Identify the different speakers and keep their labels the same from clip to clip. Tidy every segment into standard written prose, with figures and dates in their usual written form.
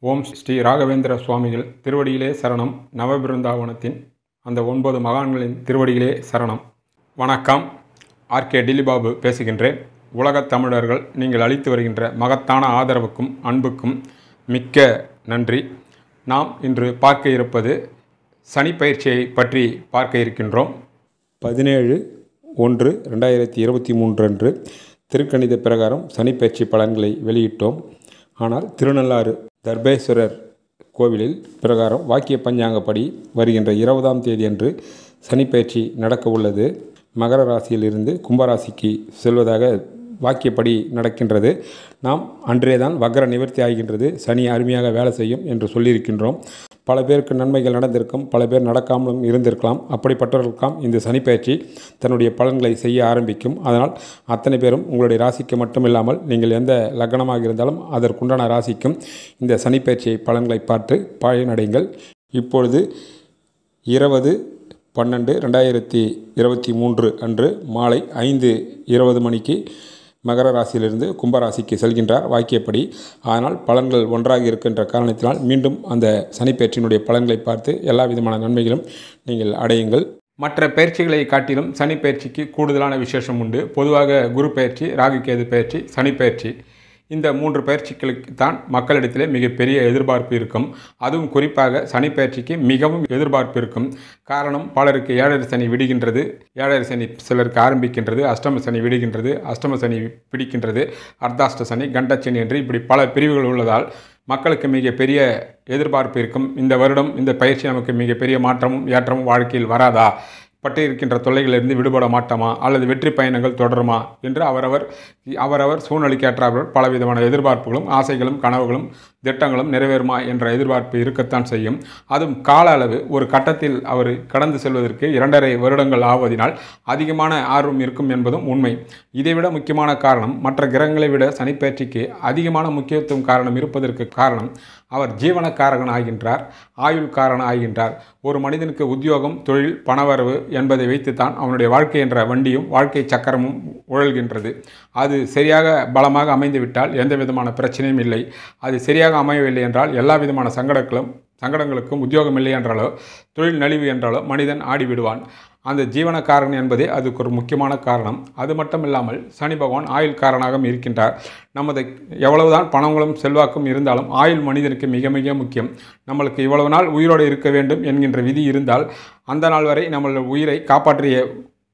Speaker 1: ஓம் ஸ்ரீ ராகவேந்திர சுவாமிகள் திருவடியிலே சரணம். நவபிருந்தாவனத்தின் அந்த 9 மகான்களின் திருவடியிலே சரணம். வணக்கம். ஆர்கே டில்லிபாபு பேசுகின்றேன். உலகத் தமிழர்கள் நீங்கள் அளித்து வருகின்ற மகத்தான ஆதரவுக்கும் அன்புக்கும் மிக்க நன்றி. நாம் இன்று பார்க்க இருப்பது சனிப்பயிற்சியை பற்றி பார்க்க இருக்கின்றோம். 17/1/2023 அன்று திருக்கணித பிரகாரம் சனிப்பயிற்சி பலன்களை வெளியிட்டோம். ஆனால் திருநள்ளாறு தர்பேஸ்வரர் கோவிலில் பிரகாரம் வாக்கிய பஞ்சாங்கப்படி வருகின்ற 20ஆம் தேதி அன்று சனிப்பயிற்சி நடக்க உள்ளது. மகர ராசியிலிருந்து கும்பராசிக்கு செல்வதாக வாக்கியப்படி நடக்கின்றது. நாம் அன்றேதான் வக்ர நிவர்த்தி ஆகின்றது. சனி அருமையாக வேலை செய்யும் என்று சொல்லியிருக்கின்றோம். பல பேருக்கு நன்மைகள் நடந்திருக்கும், பல பேர் நடக்காமலும் இருந்திருக்கலாம். அப்படிப்பட்டவர்களுக்காம் இந்த சனிப்பயிற்சி தன்னுடைய பலன்களை செய்ய ஆரம்பிக்கும். அதனால் அத்தனை பேரும் உங்களுடைய ராசிக்கு மட்டும் இல்லாமல் நீங்கள் எந்த லக்னமாக இருந்தாலும் அதற்குண்டான ராசிக்கும் இந்த சனிப்பயிற்சியை பலன்களை பார்த்து பயனடைங்கள். இப்பொழுது 20/12/2023 அன்று மாலை 5:20 மணிக்கு மகர ராசியிலிருந்து கும்பராசிக்கு செல்கின்றார் வாக்கியப்படி. ஆனால் பலன்கள் ஒன்றாக இருக்கின்ற காரணத்தினால் மீண்டும் அந்த சனிப்பெயர்ச்சியினுடைய பலன்களை பார்த்து எல்லா விதமான நன்மைகளும் நீங்கள் அடையுங்கள். மற்ற பயிற்சிகளை காட்டிலும் சனிப்பெயர்ச்சிக்கு கூடுதலான விசேஷம் உண்டு. பொதுவாக குரு பயிற்சி, ராகுகேது பயிற்சி, சனிப்பெயர்ச்சி இந்த 3 பயிற்சிகளுக்கு தான் மக்களிடத்திலே மிகப்பெரிய எதிர்பார்ப்பு இருக்கும். அதுவும் குறிப்பாக சனிப்பெயர்ச்சிக்கு மிகவும் எதிர்பார்ப்பு இருக்கும். காரணம், பலருக்கு 7.5 சனி விடுகின்றது, 7.5 சனி சிலருக்கு ஆரம்பிக்கின்றது, அஷ்டம சனி விடுகின்றது, அஷ்டம சனி பிடிக்கின்றது, அர்த்தாஷ்ட சனி, கண்டச்சனி என்று இப்படி பல பிரிவுகள் உள்ளதால் மக்களுக்கு மிகப்பெரிய எதிர்பார்ப்பு இருக்கும். இந்த வருடம் இந்த பயிற்சி நமக்கு மிகப்பெரிய மாற்றமும் ஏற்றமும் வாழ்க்கையில் வராதா, பட்டு இருக்கின்ற தொல்லைகளிலிருந்து விடுபட மாட்டோமா, அல்லது வெற்றி பயணங்கள் தொடருமா என்று அவரவர் சூழ்நிலைக்கு ஏற்றார்கள் பலவிதமான எதிர்பார்ப்புகளும் ஆசைகளும் கனவுகளும் திட்டங்களும் நிறைவேறுமா என்ற எதிர்பார்ப்பு இருக்கத்தான் செய்யும். அதுவும் கால அளவு ஒரு கட்டத்தில் அவர் கடந்து செல்வதற்கு 2.5 வருடங்கள் ஆவதினால் அதிகமான ஆர்வம் இருக்கும் என்பதும் உண்மை. இதைவிட முக்கியமான காரணம், மற்ற கிரகங்களை விட சனிப்பெயர்ச்சிக்கு அதிகமான முக்கியத்துவம் காரணம் இருப்பதற்கு காரணம், அவர் ஜீவனக்காரகன் ஆகின்றார், ஆயுள் காரகன் ஆகின்றார். ஒரு மனிதனுக்கு உத்தியோகம், தொழில், பணவரவு என்பதை வைத்துத்தான் அவனுடைய வாழ்க்கை என்ற வண்டியும் வாழ்க்கை சக்கரமும் உழல்கின்றது. அது சரியாக பலமாக அமைந்துவிட்டால் எந்த விதமான பிரச்சனையும் இல்லை. அது சரியாக அமையவில்லை என்றால் எல்லா விதமான சங்கடங்களுக்கும் உத்தியோகம் இல்லை என்றாலோ தொழில் நலிவு என்றாலோ மனிதன் ஆடிவிடுவான். அந்த ஜீவனக்காரன் என்பதே அதுக்கு ஒரு முக்கியமான காரணம். அது மட்டும் இல்லாமல் சனி பகவான் ஆயுள் காரனாகவும் இருக்கின்றார். நமது எவ்வளவுதான் பணங்களும் செல்வாக்கும் இருந்தாலும் ஆயுள் மனிதனுக்கு மிக மிக முக்கியம். நம்மளுக்கு இவ்வளவு நாள் உயிரோடு இருக்க வேண்டும் என்கின்ற விதி இருந்தால் அந்த நாள் வரை நம்மளோட உயிரை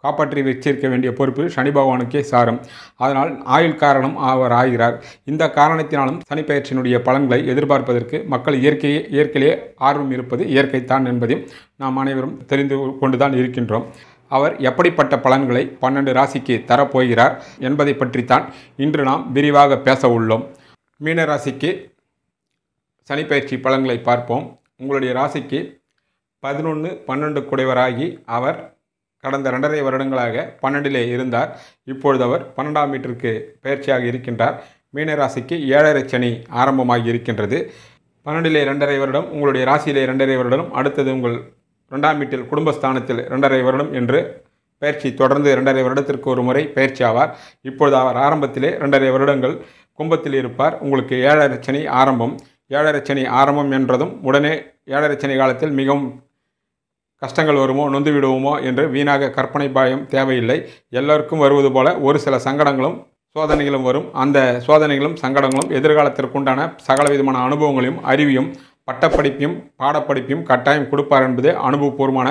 Speaker 1: காப்பாற்றி வச்சிருக்க வேண்டிய பொறுப்பு சனி பகவானுக்கே சாரும். அதனால் ஆயுள் காரணம் அவர் ஆகிறார். இந்த காரணத்தினாலும் சனிப்பெயர்ச்சியினுடைய பலன்களை எதிர்பார்ப்பதற்கு மக்கள் இயற்கையிலே ஆர்வம் இருப்பது இயற்கைத்தான் என்பதையும் நாம் அனைவரும் தெரிந்து கொண்டுதான் இருக்கின்றோம். அவர் எப்படிப்பட்ட பலன்களை 12 ராசிக்கு தரப்போகிறார் என்பதை பற்றித்தான் இன்று நாம் விரிவாக பேச உள்ளோம். மீன ராசிக்கு சனிப்பெயர்ச்சி பலன்களை பார்ப்போம். உங்களுடைய ராசிக்கு 11/12 குடைவராகி அவர் கடந்த 2.5 வருடங்களாக 12லே இருந்தார். இப்பொழுது அவர் 12ஆம் வீட்டிற்கு பயிற்சியாக இருக்கின்றார். மீனராசிக்கு 7.5 சனி ஆரம்பமாகி இருக்கின்றது. 12லே 2.5 வருடம், உங்களுடைய ராசியிலே 2.5 வருடம், அடுத்தது உங்கள் 2ஆம் வீட்டில் குடும்பஸ்தானத்தில் 2.5 வருடம் என்று பயிற்சி தொடர்ந்து 2.5 வருடத்திற்கு ஒரு முறை பயிற்சி ஆவார். இப்பொழுது அவர் ஆரம்பத்திலே 2.5 வருடங்கள் கும்பத்தில் இருப்பார். உங்களுக்கு 7.5 சனி ஆரம்பம். 7.5 சனி ஆரம்பம் என்றதும் உடனே 7.5 சனி காலத்தில் மிகவும் கஷ்டங்கள் வருமோ, நொந்து விடுவோமோ என்று வீணாக கற்பனை பாயம் தேவையில்லை. எல்லோருக்கும் வருவது போல ஒரு சில சங்கடங்களும் சோதனைகளும் வரும். அந்த சோதனைகளும் சங்கடங்களும் எதிர்காலத்திற்குண்டான சகல விதமான அனுபவங்களையும் அறிவையும் பட்டப்படிப்பையும் பாடப்படிப்பையும் கட்டாயம் கொடுப்பார் என்பதே அனுபவபூர்வமான.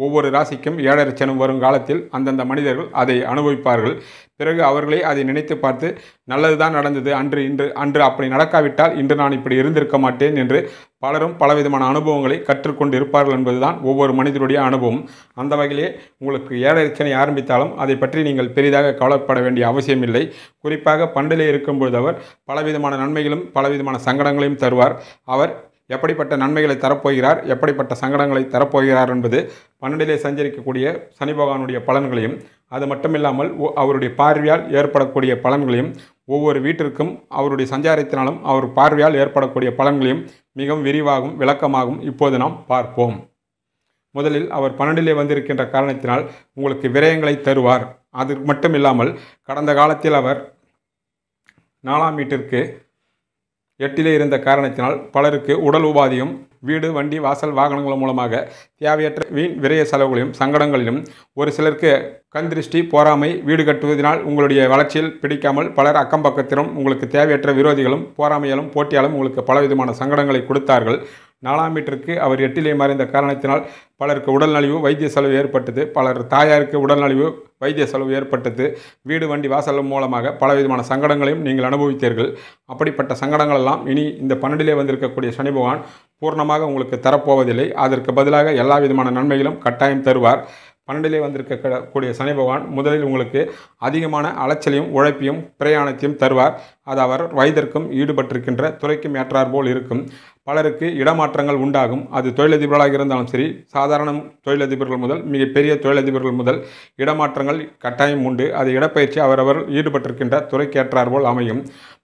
Speaker 1: ஒவ்வொரு ராசிக்கும் 7.5 சனி வரும் காலத்தில் அந்தந்த மனிதர்கள் அதை அனுபவிப்பார்கள். பிறகு அவர்களே அதை நினைத்து பார்த்து நல்லதுதான் நடந்தது, அன்று அப்படி நடக்காவிட்டால் இன்று நான் இப்படி இருந்திருக்க மாட்டேன் என்று பலரும் பலவிதமான அனுபவங்களை கற்றுக்கொண்டு இருப்பார்கள் என்பதுதான் ஒவ்வொரு மனிதனுடைய அனுபவம். அந்த வகையிலே உங்களுக்கு 7.5 சனி ஆரம்பித்தாலும் அதை பற்றி நீங்கள் பெரிதாக கவலைப்பட வேண்டிய அவசியம் இல்லை. குறிப்பாக 12லே இருக்கும்பொழுது அவர் பலவிதமான நன்மைகளும் பலவிதமான சங்கடங்களையும் தருவார். அவர் எப்படிப்பட்ட நன்மைகளை தரப்போகிறார், எப்படிப்பட்ட சங்கடங்களை தரப்போகிறார் என்பது 12லே சஞ்சரிக்கக்கூடிய சனி பகவானுடைய பலன்களையும், அது மட்டுமில்லாமல் அவருடைய பார்வையால் ஏற்படக்கூடிய பலன்களையும், ஒவ்வொரு வீட்டிற்கும் அவருடைய சஞ்சாரத்தினாலும் அவர் பார்வையால் ஏற்படக்கூடிய பலன்களையும் மிகவும் விரிவாகவும் விளக்கமாகவும் இப்போது நாம் பார்ப்போம். முதலில் அவர் 12லே வந்திருக்கின்ற காரணத்தினால் உங்களுக்கு விரயங்களை தருவார். அது மட்டும் இல்லாமல் கடந்த காலத்தில் அவர் 4ஆம் வீட்டிற்கு 8லே இருந்த காரணத்தினால் பலருக்கு உடல் உபாதையும் வீடு வண்டி வாசல் வாகனங்கள் மூலமாக தேவையற்ற வீண் விரய செலவுகளையும் சங்கடங்களிலும் ஒரு சிலருக்கு கண் திருஷ்டி பொறாமை வீடு கட்டுவதனால் உங்களுடைய வளர்ச்சியில் பிடிக்காமல் பலர் அக்கம் பக்கத்திலும் உங்களுக்கு தேவையற்ற விரோதிகளும் பொறாமையாலும் போட்டியாலும் உங்களுக்கு பலவிதமான சங்கடங்களை கொடுத்தார்கள். 4ஆம் வீட்டிற்கு அவர் 8லே மறைந்த காரணத்தினால் பலருக்கு உடல் நலிவு வைத்திய செலவு ஏற்பட்டது. பலர் தாயாருக்கு உடல் நலிவு வைத்திய செலவு ஏற்பட்டது. வீடு வண்டி வாசல் மூலமாக பலவிதமான சங்கடங்களையும் நீங்கள் அனுபவித்தீர்கள். அப்படிப்பட்ட சங்கடங்கள் எல்லாம் இனி இந்த 12லே வந்திருக்கக்கூடிய சனி பகவான் பூர்ணமாக உங்களுக்கு தரப்போவதில்லை. அதற்கு பதிலாக எல்லா விதமான நன்மைகளும் கட்டாயம் தருவார். 12லே வந்திருக்கக்கூடிய சனி பகவான் முதலில் உங்களுக்கு அதிகமான அலைச்சலையும் உழைப்பையும் பிரயாணத்தையும் தருவார். அது அவர் வயதிற்கும் ஈடுபட்டிருக்கின்ற துறைக்கும் ஏற்றாற்போல் இருக்கும். பலருக்கு இடமாற்றங்கள் உண்டாகும். அது தொழிலதிபர்களாக இருந்தாலும் சரி, சாதாரண தொழிலதிபர்கள் முதல் மிகப்பெரிய தொழிலதிபர்கள் முதல் இடமாற்றங்கள் கட்டாயம் உண்டு. அது இடப்பயிற்சி அவரவர் ஈடுபட்டிருக்கின்ற துறைக்கு ஏற்றாற்போல் அமையும்.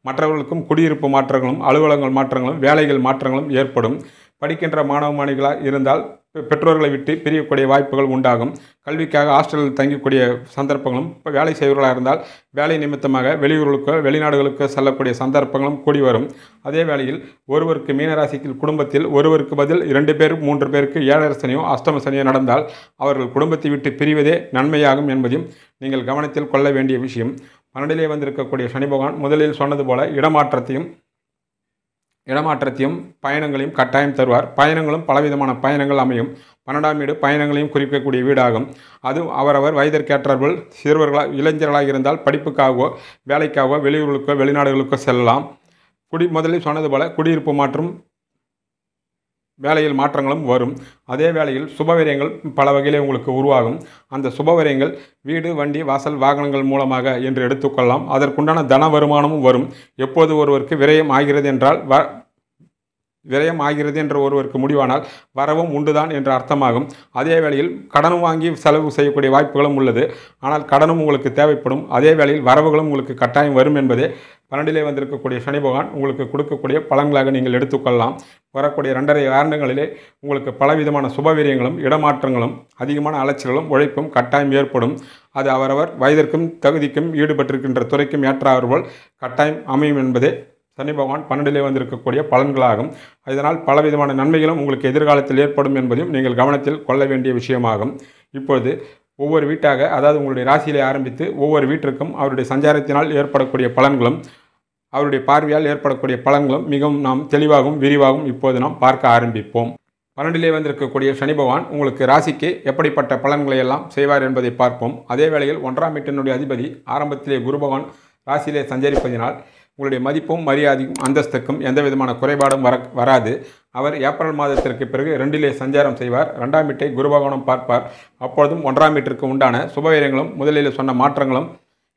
Speaker 1: மற்றவர்களுக்கும் குடியிருப்பு மாற்றங்களும் அலுவலகங்கள் மாற்றங்களும் வேலைகள் மாற்றங்களும் ஏற்படும். படிக்கின்ற மாணவ மாணவிகளாக இருந்தால் பெற்றோர்களை விட்டு பிரியக்கூடிய வாய்ப்புகள் உண்டாகும். கல்விக்காக ஹாஸ்டலில் தங்கக்கூடிய சந்தர்ப்பங்களும், வேலை செய்வர்களாக இருந்தால் வேலை நிமித்தமாக வெளியூர்களுக்கோ வெளிநாடுகளுக்கோ செல்லக்கூடிய சந்தர்ப்பங்களும் கூடி வரும். அதே வேளையில் ஒருவருக்கு மீனராசிக்கு குடும்பத்தில் ஒருவருக்கு பதில் 2 பேர் 3 பேருக்கு 7 சனியோ அஷ்டம சனியோ நடந்தால் அவர்கள் குடும்பத்தை விட்டு பிரிவதே நன்மையாகும் என்பதையும் நீங்கள் கவனத்தில் கொள்ள வேண்டிய விஷயம். 12லே வந்திருக்கக்கூடிய சனி பகவான் முதலில் சொன்னது போல இடமாற்றத்தையும் பயணங்களையும் கட்டாயம் தருவார். பயணங்களும் பலவிதமான பயணங்கள் அமையும். 12ஆம் வீடு பயணங்களையும் குறிக்கக்கூடிய வீடாகும். அது அவரவர் வயதிற்கேற்றார்கள் சிறுவர்களாக இளைஞர்களாக இருந்தால் படிப்புக்காகவோ வேலைக்காகவோ வெளியூர்களுக்கோ வெளிநாடுகளுக்கோ செல்லலாம். முதலில் சொன்னது போல குடியிருப்பு மாற்றம் வேலையில் மாற்றங்களும் வரும். அதே வேளையில் சுபவிரயங்கள் பல வகையிலே உங்களுக்கு உருவாகும். அந்த சுபவிரயங்கள் வீடு வண்டி வாசல் வாகனங்கள் மூலமாக என்று எடுத்துக்கொள்ளலாம். அதற்குண்டான தன வருமானமும் வரும். எப்போது ஒருவருக்கு விரயம் ஆகிறது என்ற ஒருவருக்கு முடிவானால் வரவும் உண்டுதான் என்ற அர்த்தமாகும். அதே வேளையில் கடனும் வாங்கி செலவு செய்யக்கூடிய வாய்ப்புகளும் உள்ளது. ஆனால் கடனும் உங்களுக்கு தேவைப்படும். அதே வேளையில் வரவுகளும் உங்களுக்கு கட்டாயம் வரும் என்பதே 12லே வந்திருக்கக்கூடிய சனி பகவான் உங்களுக்கு கொடுக்கக்கூடிய பலன்களாக நீங்கள் எடுத்துக்கொள்ளலாம். வரக்கூடிய 2.5 ஆண்டுகளிலே உங்களுக்கு பலவிதமான சுபவீரியங்களும் இடமாற்றங்களும் அதிகமான அலைச்சல்களும் உழைப்பும் கட்டாயம் ஏற்படும். அது அவரவர் வயதிற்கும் தகுதிக்கும் ஈடுபட்டிருக்கின்ற துறைக்கும் ஏற்றாற்போல் கட்டாயம் அமையும் என்பதே சனி பகவான் 12லே வந்திருக்கக்கூடிய பலன்களாகும். இதனால் பலவிதமான நன்மைகளும் உங்களுக்கு எதிர்காலத்தில் ஏற்படும் என்பதையும் நீங்கள் கவனத்தில் கொள்ள வேண்டிய விஷயமாகும். இப்பொழுது ஒவ்வொரு வீட்டாக, அதாவது உங்களுடைய ராசியிலே ஆரம்பித்து ஒவ்வொரு வீட்டிற்கும் அவருடைய சஞ்சாரத்தினால் ஏற்படக்கூடிய பலன்களும் அவருடைய பார்வையால் ஏற்படக்கூடிய பலன்களும் மிகவும் நாம் தெளிவாகவும் விரிவாகவும் இப்போது நாம் பார்க்க ஆரம்பிப்போம். 12லே வந்திருக்கக்கூடிய சனி பகவான் உங்களுக்கு ராசிக்கு எப்படிப்பட்ட பலன்களை எல்லாம் செய்வார் என்பதை பார்ப்போம். அதே வேளையில் 1ஆம் வீட்டினுடைய அதிபதி ஆரம்பத்திலே குரு பகவான் ராசியிலே சஞ்சரிப்பதினால் உங்களுடைய மதிப்பும் மரியாதையும் அந்தஸ்துக்கும் எந்த விதமான குறைபாடும் வராது. அவர் ஏப்ரல் மாதத்திற்கு பிறகு 2லே சஞ்சாரம் செய்வார். 2ஆம் வீட்டை குரு பகவானும் பார்ப்பார். அப்பொழுதும் 1ஆம் வீட்டிற்கு உண்டான சுபவீரியங்களும் முதலில் சொன்ன மாற்றங்களும்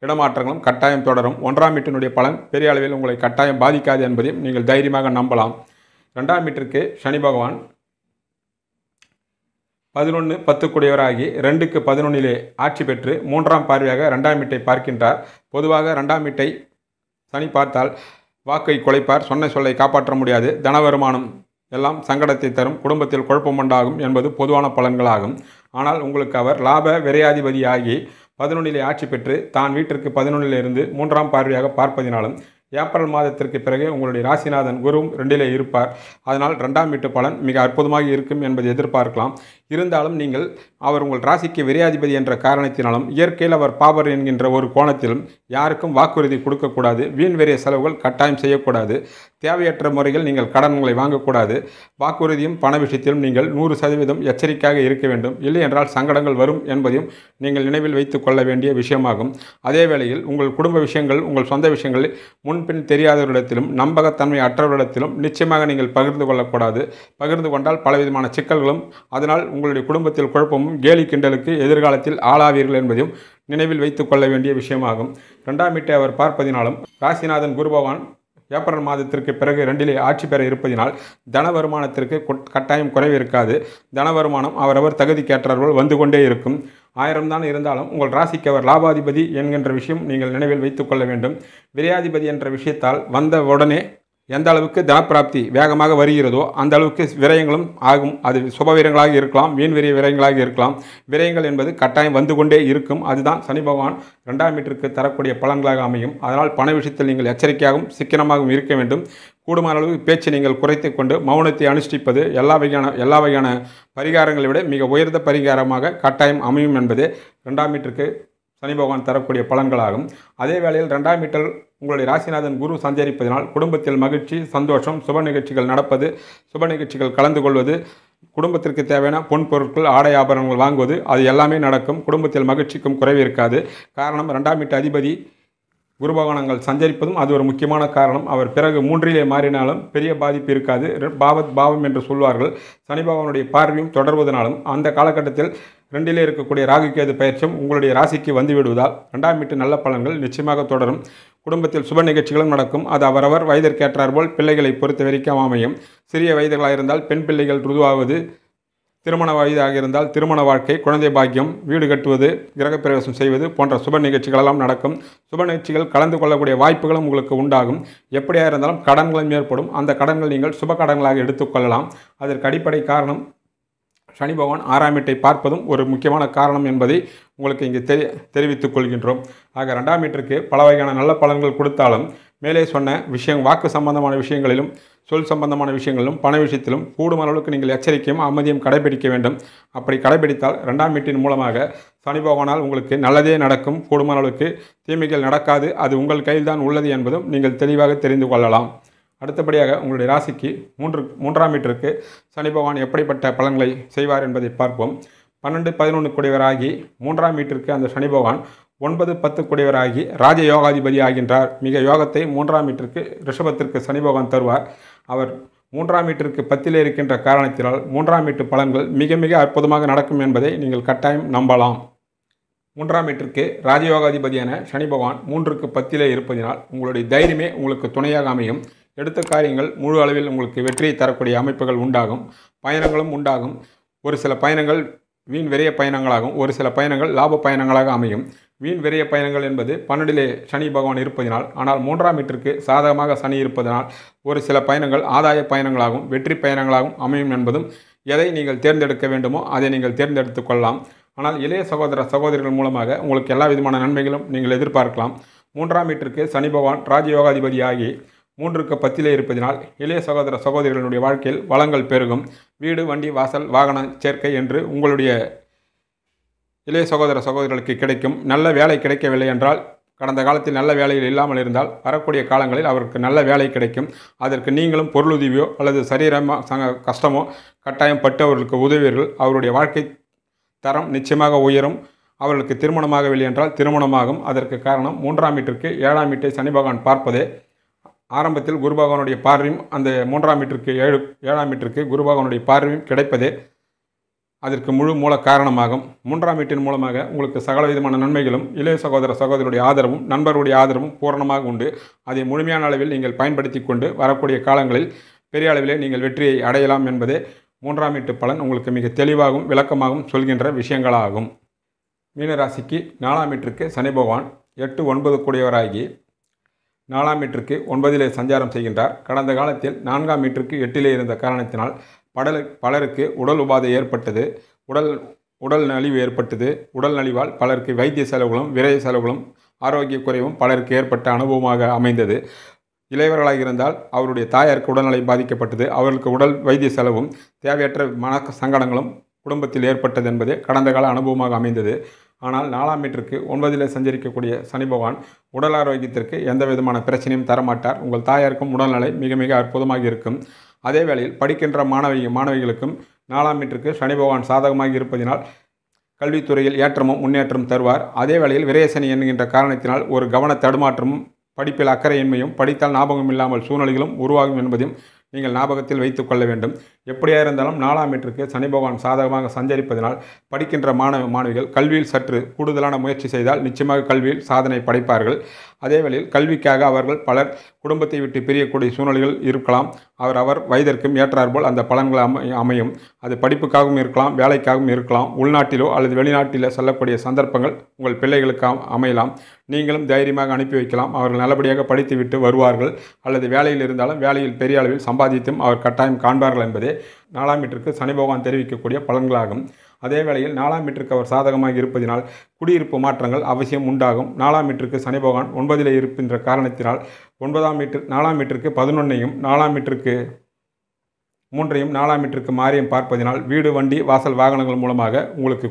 Speaker 1: இடமாற்றங்களும் கட்டாயம் தொடரும். 1ஆம் வீட்டினுடைய பலன் பெரிய அளவில் உங்களை கட்டாயம் பாதிக்காது என்பதையும் நீங்கள் தைரியமாக நம்பலாம். 2ஆம் வீட்டிற்கு சனி பகவான் 11-10 கூடியவராகி 2க்கு 11லே ஆட்சி பெற்று 3ஆம் பார்வையாக 2ஆம் வீட்டை பார்க்கின்றார். பொதுவாக 2ஆம் வீட்டை சனி பார்த்தால் வாக்கை குலைப்பார், சொன்ன சொல்லை காப்பாற்ற முடியாது, தன வருமானம் எல்லாம் சங்கடத்தை தரும், குடும்பத்தில் குழப்பம் உண்டாகும் என்பது பொதுவான பலன்களாகும். ஆனால் உங்களுக்கு அவர் லாப விரையாதிபதியாகி 11லே ஆட்சி பெற்று தான் வீட்டிற்கு 11லே இருந்து 3ஆம் பார்வையாக பார்ப்பதினாலும் ஏப்ரல் மாதத்திற்கு பிறகு உங்களுடைய ராசிநாதன் குருவும் 2லே இருப்பார். அதனால் 2ஆம் வீட்டு பலன் மிக அற்புதமாக இருக்கும் என்பதை எதிர்பார்க்கலாம். இருந்தாலும் நீங்கள் அவர் உங்கள் ராசிக்கு விரையாதிபதி என்ற காரணத்தினாலும் இயற்கையில் அவர் பாபர் என்கின்ற ஒரு கோணத்திலும் யாருக்கும் வாக்குறுதி கொடுக்கக்கூடாது. வீண் விரைய செலவுகள் கட்டாயம் செய்யக்கூடாது. தேவையற்ற முறையில் நீங்கள் கடன்களை வாங்கக்கூடாது. வாக்குறுதியும் பண விஷயத்திலும் நீங்கள் 100% எச்சரிக்கையாக இருக்க வேண்டும். இல்லை என்றால் சங்கடங்கள் வரும் என்பதையும் நீங்கள் நினைவில் வைத்துக் கொள்ள வேண்டிய விஷயமாகும். அதே வேளையில் உங்கள் குடும்ப விஷயங்கள், உங்கள் சொந்த விஷயங்களில் முன்பின் தெரியாதவரிடத்திலும் நம்பகத்தன்மை அற்றவரிடத்திலும் நிச்சயமாக நீங்கள் பகிர்ந்து கொள்ளக்கூடாது. பகிர்ந்து கொண்டால் பலவிதமான சிக்கல்களும் அதனால் உங்களுடைய குடும்பத்தில் குழப்பமும் கேலி கிண்டலுக்கு எதிர்காலத்தில் ஆளாவீர்கள் என்பதையும் நினைவில் வைத்துக் கொள்ள வேண்டிய விஷயமாகும். 2ஆம் வீட்டை அவர் பார்ப்பதினாலும் ராசிநாதன் குரு பகவான் ஏப்ரல் மாதத்திற்கு பிறகு 2லே ஆட்சி பெற இருப்பதினால் தன வருமானத்திற்கு கட்டாயம் குறைவு இருக்காது. தன வருமானம் அவரவர் தகுதிக்கேற்றார்கள் வந்து கொண்டே இருக்கும். 1000 தான் இருந்தாலும் உங்கள் ராசிக்கு அவர் லாபாதிபதி என்கின்ற விஷயம் நீங்கள் நினைவில் வைத்துக் கொள்ள வேண்டும். விரையாதிபதி என்ற விஷயத்தால் வந்த உடனே எந்த அளவுக்கு தனப்பிராப்தி வேகமாக வருகிறதோ அந்த அளவுக்கு விரயங்களும் ஆகும். அது சுப விரயங்களாக இருக்கலாம், வீண் விரய விரயங்களாக இருக்கலாம். விரயங்கள் என்பது கட்டாயம் வந்து கொண்டே இருக்கும். அதுதான் சனி பகவான் 2ஆம் வீட்டிற்கு தரக்கூடிய பலன்களாக அமையும். அதனால் பண விஷயத்தில் நீங்கள் எச்சரிக்கையாகவும் சிக்கனமாகவும் இருக்க வேண்டும். கூடுமான அளவு பேச்சு நீங்கள் குறைத்து கொண்டு மௌனத்தை அனுஷ்டிப்பது எல்லா வகையான பரிகாரங்களை விட மிக உயர்ந்த பரிகாரமாக கட்டாயம் அமையும் என்பதே 2ஆம் வீட்டிற்கு சனி பகவான் தரக்கூடிய பலன்களாகும். அதே வேளையில் 2ஆம் வீட்டில் உங்களுடைய ராசிநாதன் குரு சஞ்சரிப்பதனால் குடும்பத்தில் மகிழ்ச்சி, சந்தோஷம், சுப நிகழ்ச்சிகள் நடப்பது, சுப நிகழ்ச்சிகள் கலந்து கொள்வது, குடும்பத்திற்கு தேவையான பொன் பொருட்கள், ஆடை ஆபரணங்கள் வாங்குவது, அது எல்லாமே நடக்கும். குடும்பத்தில் மகிழ்ச்சிக்கும் குறைவு இருக்காது. காரணம் 2ஆம் வீட்டு அதிபதி குரு பகவானங்கள் சஞ்சரிப்பதும் அது ஒரு முக்கியமான காரணம். அவர் பிறகு 3லே மாறினாலும் பெரிய பாதிப்பு இருக்காது. பாவம் என்று சொல்வார்கள். சனி பகவானுடைய பார்வையும் தொடர்வதனாலும் அந்த காலகட்டத்தில் 2லே இருக்கக்கூடிய ராகு கேது பயிற்சியும் உங்களுடைய ராசிக்கு வந்து விடுவதால் 2ஆம் வீட்டு நல்ல பலன்கள் நிச்சயமாக தொடரும். குடும்பத்தில் சுப நிகழ்ச்சிகளும் நடக்கும். அது அவரவர் வயதிற்கேற்றார் போல் பிள்ளைகளை பொறுத்த வரைக்கும் அமையும். சிறிய வயதுகளாக இருந்தால் பெண் பிள்ளைகள் ருதுவாவது, திருமண வயதாக இருந்தால் திருமண வாழ்க்கை, குழந்தை பாக்கியம், வீடு கட்டுவது, கிரகப்பிரவேசம் செய்வது போன்ற சுப நிகழ்ச்சிகளெல்லாம் நடக்கும். சுப நிகழ்ச்சிகள் கலந்து கொள்ளக்கூடிய வாய்ப்புகளும் உங்களுக்கு உண்டாகும். எப்படியாக இருந்தாலும் கடன்களும் ஏற்படும். அந்த கடன்கள் நீங்கள் சுப கடன்களாக எடுத்துக்கொள்ளலாம். அதற்கு அடிப்படை காரணம் சனி பகவான் 6ஆம் வீட்டை பார்ப்பதும் ஒரு முக்கியமான காரணம் என்பதை உங்களுக்கு இங்கே தெரிவித்துக் கொள்கின்றோம். ஆக 2ஆம் வீட்டிற்கு பல வகையான நல்ல பலன்கள் கொடுத்தாலும் மேலே சொன்ன வாக்கு சம்பந்தமான விஷயங்களிலும், சொல் சம்பந்தமான விஷயங்களிலும், பண விஷயத்திலும் கூடுமான அளவுக்கு நீங்கள் எச்சரிக்கையும் அமைதியும் கடைபிடிக்க வேண்டும். அப்படி கடைபிடித்தால் 2ஆம் வீட்டின் மூலமாக சனி பகவானால் உங்களுக்கு நல்லதே நடக்கும். கூடுமான அளவுக்கு தீமைகள் நடக்காது. அது உங்கள் கையில் தான் உள்ளது என்பதும் நீங்கள் தெளிவாக தெரிந்து கொள்ளலாம். அடுத்தபடியாக உங்களுடைய ராசிக்கு 3ஆம் வீட்டிற்கு சனி பகவான் எப்படிப்பட்ட பலன்களை செய்வார் என்பதை பார்ப்போம். 12, 11 குடையவராகி 3ஆம் வீட்டிற்கு அந்த சனி பகவான் 9, 10 குடையவராகி ராஜ யோகாதிபதி ஆகின்றார். மிக யோகத்தை 3ஆம் வீட்டிற்கு ரிஷபத்திற்கு சனி பகவான் தருவார். அவர் 3ஆம் வீட்டிற்கு 10லே இருக்கின்ற காரணத்தினால் 3ஆம் வீட்டு பலன்கள் மிக மிக அற்புதமாக நடக்கும் என்பதை நீங்கள் கட்டாயம் நம்பலாம். 3ஆம் வீட்டிற்கு ராஜயோகாதிபதியான சனி பகவான் 3க்கு 10லே இருப்பதினால் உங்களுடைய தைரியமே உங்களுக்கு துணையாக அமையும். எடுத்த காரியங்கள் முழு அளவில் உங்களுக்கு வெற்றியை தரக்கூடிய அமைப்புகள் உண்டாகும். பயணங்களும் உண்டாகும். ஒரு சில பயணங்கள் வீண் விரைய பயணங்களாகும், ஒரு சில பயணங்கள் லாப பயணங்களாக அமையும். வீண் விரைய பயணங்கள் என்பது 12லே சனி பகவான் இருப்பதினால், ஆனால் 3ஆம் வீட்டிற்கு சாதகமாக சனி இருப்பதனால் ஒரு சில பயணங்கள் ஆதாய பயணங்களாகவும் வெற்றி பயணங்களாகவும் அமையும் என்பதும் எதை நீங்கள் தேர்ந்தெடுக்க வேண்டுமோ அதை நீங்கள் தேர்ந்தெடுத்து கொள்ளலாம். ஆனால் இளைய சகோதரிகள் மூலமாக உங்களுக்கு எல்லா விதமான நன்மைகளும் நீங்கள் எதிர்பார்க்கலாம். 3ஆம் வீட்டிற்கு சனி பகவான் ராஜயோகாதிபதி ஆகி 3க்கு 10லே இருப்பதினால் இளைய சகோதரிகளுடைய வாழ்க்கையில் வளங்கள் பெருகும். வீடு, வண்டி, வாசல், வாகன சேர்க்கை என்று உங்களுடைய இளைய சகோதரிகளுக்கு கிடைக்கும். நல்ல வேலை கிடைக்கவில்லை என்றால், கடந்த காலத்தில் நல்ல வேலையில் இல்லாமல் இருந்தால் வரக்கூடிய காலங்களில் அவருக்கு நல்ல வேலை கிடைக்கும். அதற்கு நீங்களும் பொருளுதவியோ அல்லது கஷ்டமோ கட்டாயம் பட்டு அவர்களுக்கு உதவியீர்கள். அவருடைய வாழ்க்கை தரம் நிச்சயமாக உயரும். அவர்களுக்கு திருமணமாகவில்லை என்றால் திருமணமாகும். அதற்கு காரணம் 3ஆம் வீட்டிற்கு 7ஆம் வீட்டை சனி பகவான் பார்ப்பதே. ஆரம்பத்தில் குரு பகவானுடைய பார்வையும் அந்த 3ஆம் வீட்டிற்கு 7ஆம் வீட்டிற்கு குரு பகவானுடைய பார்வையும் கிடைப்பதே அதற்கு முழு மூல காரணமாகும். 3ஆம் வீட்டின் மூலமாக உங்களுக்கு சகல விதமான நன்மைகளும் இளைய சகோதரருடைய ஆதரவும் நண்பருடைய ஆதரவும் பூரணமாக உண்டு. அதை முழுமையான அளவில் நீங்கள் பயன்படுத்தி கொண்டு வரக்கூடிய காலங்களில் பெரிய அளவிலே நீங்கள் வெற்றியை அடையலாம் என்பதே 3ஆம் வீட்டு பலன் உங்களுக்கு மிக தெளிவாகவும் விளக்கமாகவும் சொல்கின்ற விஷயங்களாகும். மீனராசிக்கு 4ஆம் வீட்டிற்கு சனி பகவான் 8, 9 கூடியவராகி 4ஆம் வீட்டிற்கு 9லே சஞ்சாரம் செய்கின்றார். கடந்த காலத்தில் 4ஆம் வீட்டிற்கு 8லே இருந்த காரணத்தினால் பலருக்கு உடல் உபாதை ஏற்பட்டது, உடல் நலிவு ஏற்பட்டது. உடல் நலிவால் பலருக்கு வைத்திய செலவுகளும் விரைய செலவுகளும் ஆரோக்கிய குறைவும் பலருக்கு ஏற்பட்ட அனுபவமாக அமைந்தது. இளையவர்களாக இருந்தால் அவருடைய தாயாருக்கு உடல்நிலை பாதிக்கப்பட்டது. அவர்களுக்கு உடல் வைத்திய செலவும் தேவையற்ற மன சங்கடங்களும் குடும்பத்தில் ஏற்பட்டது என்பதே கடந்த கால அனுபவமாக அமைந்தது. ஆனால் 4ஆம் வீட்டிற்கு 9லே சஞ்சரிக்கக்கூடிய சனி பகவான் உடல் ஆரோக்கியத்திற்கு எந்த விதமான பிரச்சனையும் தரமாட்டார். உங்கள் தாயாருக்கும் உடல்நிலை மிக மிக அற்புதமாக இருக்கும். அதே வேளையில் படிக்கின்ற மாணவிகளுக்கும் 4ஆம் வீட்டிற்கு சனி பகவான் சாதகமாக இருப்பதினால் கல்வித்துறையில் ஏற்றமும் முன்னேற்றம் தருவார். அதே வேளையில் விரயசனி என்கின்ற காரணத்தினால் ஒரு கவன தடுமாற்றமும் படிப்பில் அக்கறையின்மையும் படித்தால் ஞாபகம் இல்லாமல் சூழ்நிலைகளும் உருவாகும் என்பதையும் நீங்கள் ஞாபகத்தில் வைத்து கொள்ள வேண்டும். எப்படியாக இருந்தாலும் 4ஆம் வீட்டிற்கு சனி பகவான் சாதகமாக சஞ்சரிப்பதனால் படிக்கின்ற மாணவ மாணவிகள் கல்வியில் சற்று கூடுதலான முயற்சி செய்தால் நிச்சயமாக கல்வியில் சாதனை படைப்பார்கள். அதேவேளையில் கல்விக்காக அவர்கள் பலர் குடும்பத்தை விட்டு பிரியக்கூடிய சூழ்நிலைகள் இருக்கலாம். அவர் வயதிற்கும் ஏற்றாற்போல் அந்த பலன்கள் அமையும். அது படிப்புக்காகவும் இருக்கலாம், வேலைக்காகவும் இருக்கலாம், உள்நாட்டிலோ அல்லது வெளிநாட்டிலோ செல்லக்கூடிய சந்தர்ப்பங்கள் உங்கள் பிள்ளைகளுக்கு அமையலாம். நீங்களும் தைரியமாக அனுப்பி வைக்கலாம். அவர்கள் நல்லபடியாக படித்துவிட்டு வருவார்கள். அல்லது வேலையில் இருந்தாலும் வேலையில் பெரிய அளவில் சம்பாதித்தும் அவர் கட்டாயம் காண்பார்கள் என்பதே 4ஆம் வீட்டிற்கு சனி பகவான் தெரிவிக்கக்கூடிய பலன்களாகும். அதே வேளையில் 4ஆம் வீட்டிற்கு அவர் சாதகமாக இருப்பதினால் குடியிருப்பு மாற்றங்கள் அவசியம் உண்டாகும். 4ஆம் வீட்டிற்கு சனி பகவான் 9ல் இருக்கின்ற காரணத்தினால் 4ஆம் வீட்டிற்கு 11ஐயும் 4ஆம் வீட்டிற்கு 3ஐயும் 4ஆம் வீட்டிற்கு மாறியும் பார்ப்பதினால் வீடு, வண்டி, வாசல், வாகனங்கள் மூலமாக உங்களுக்கு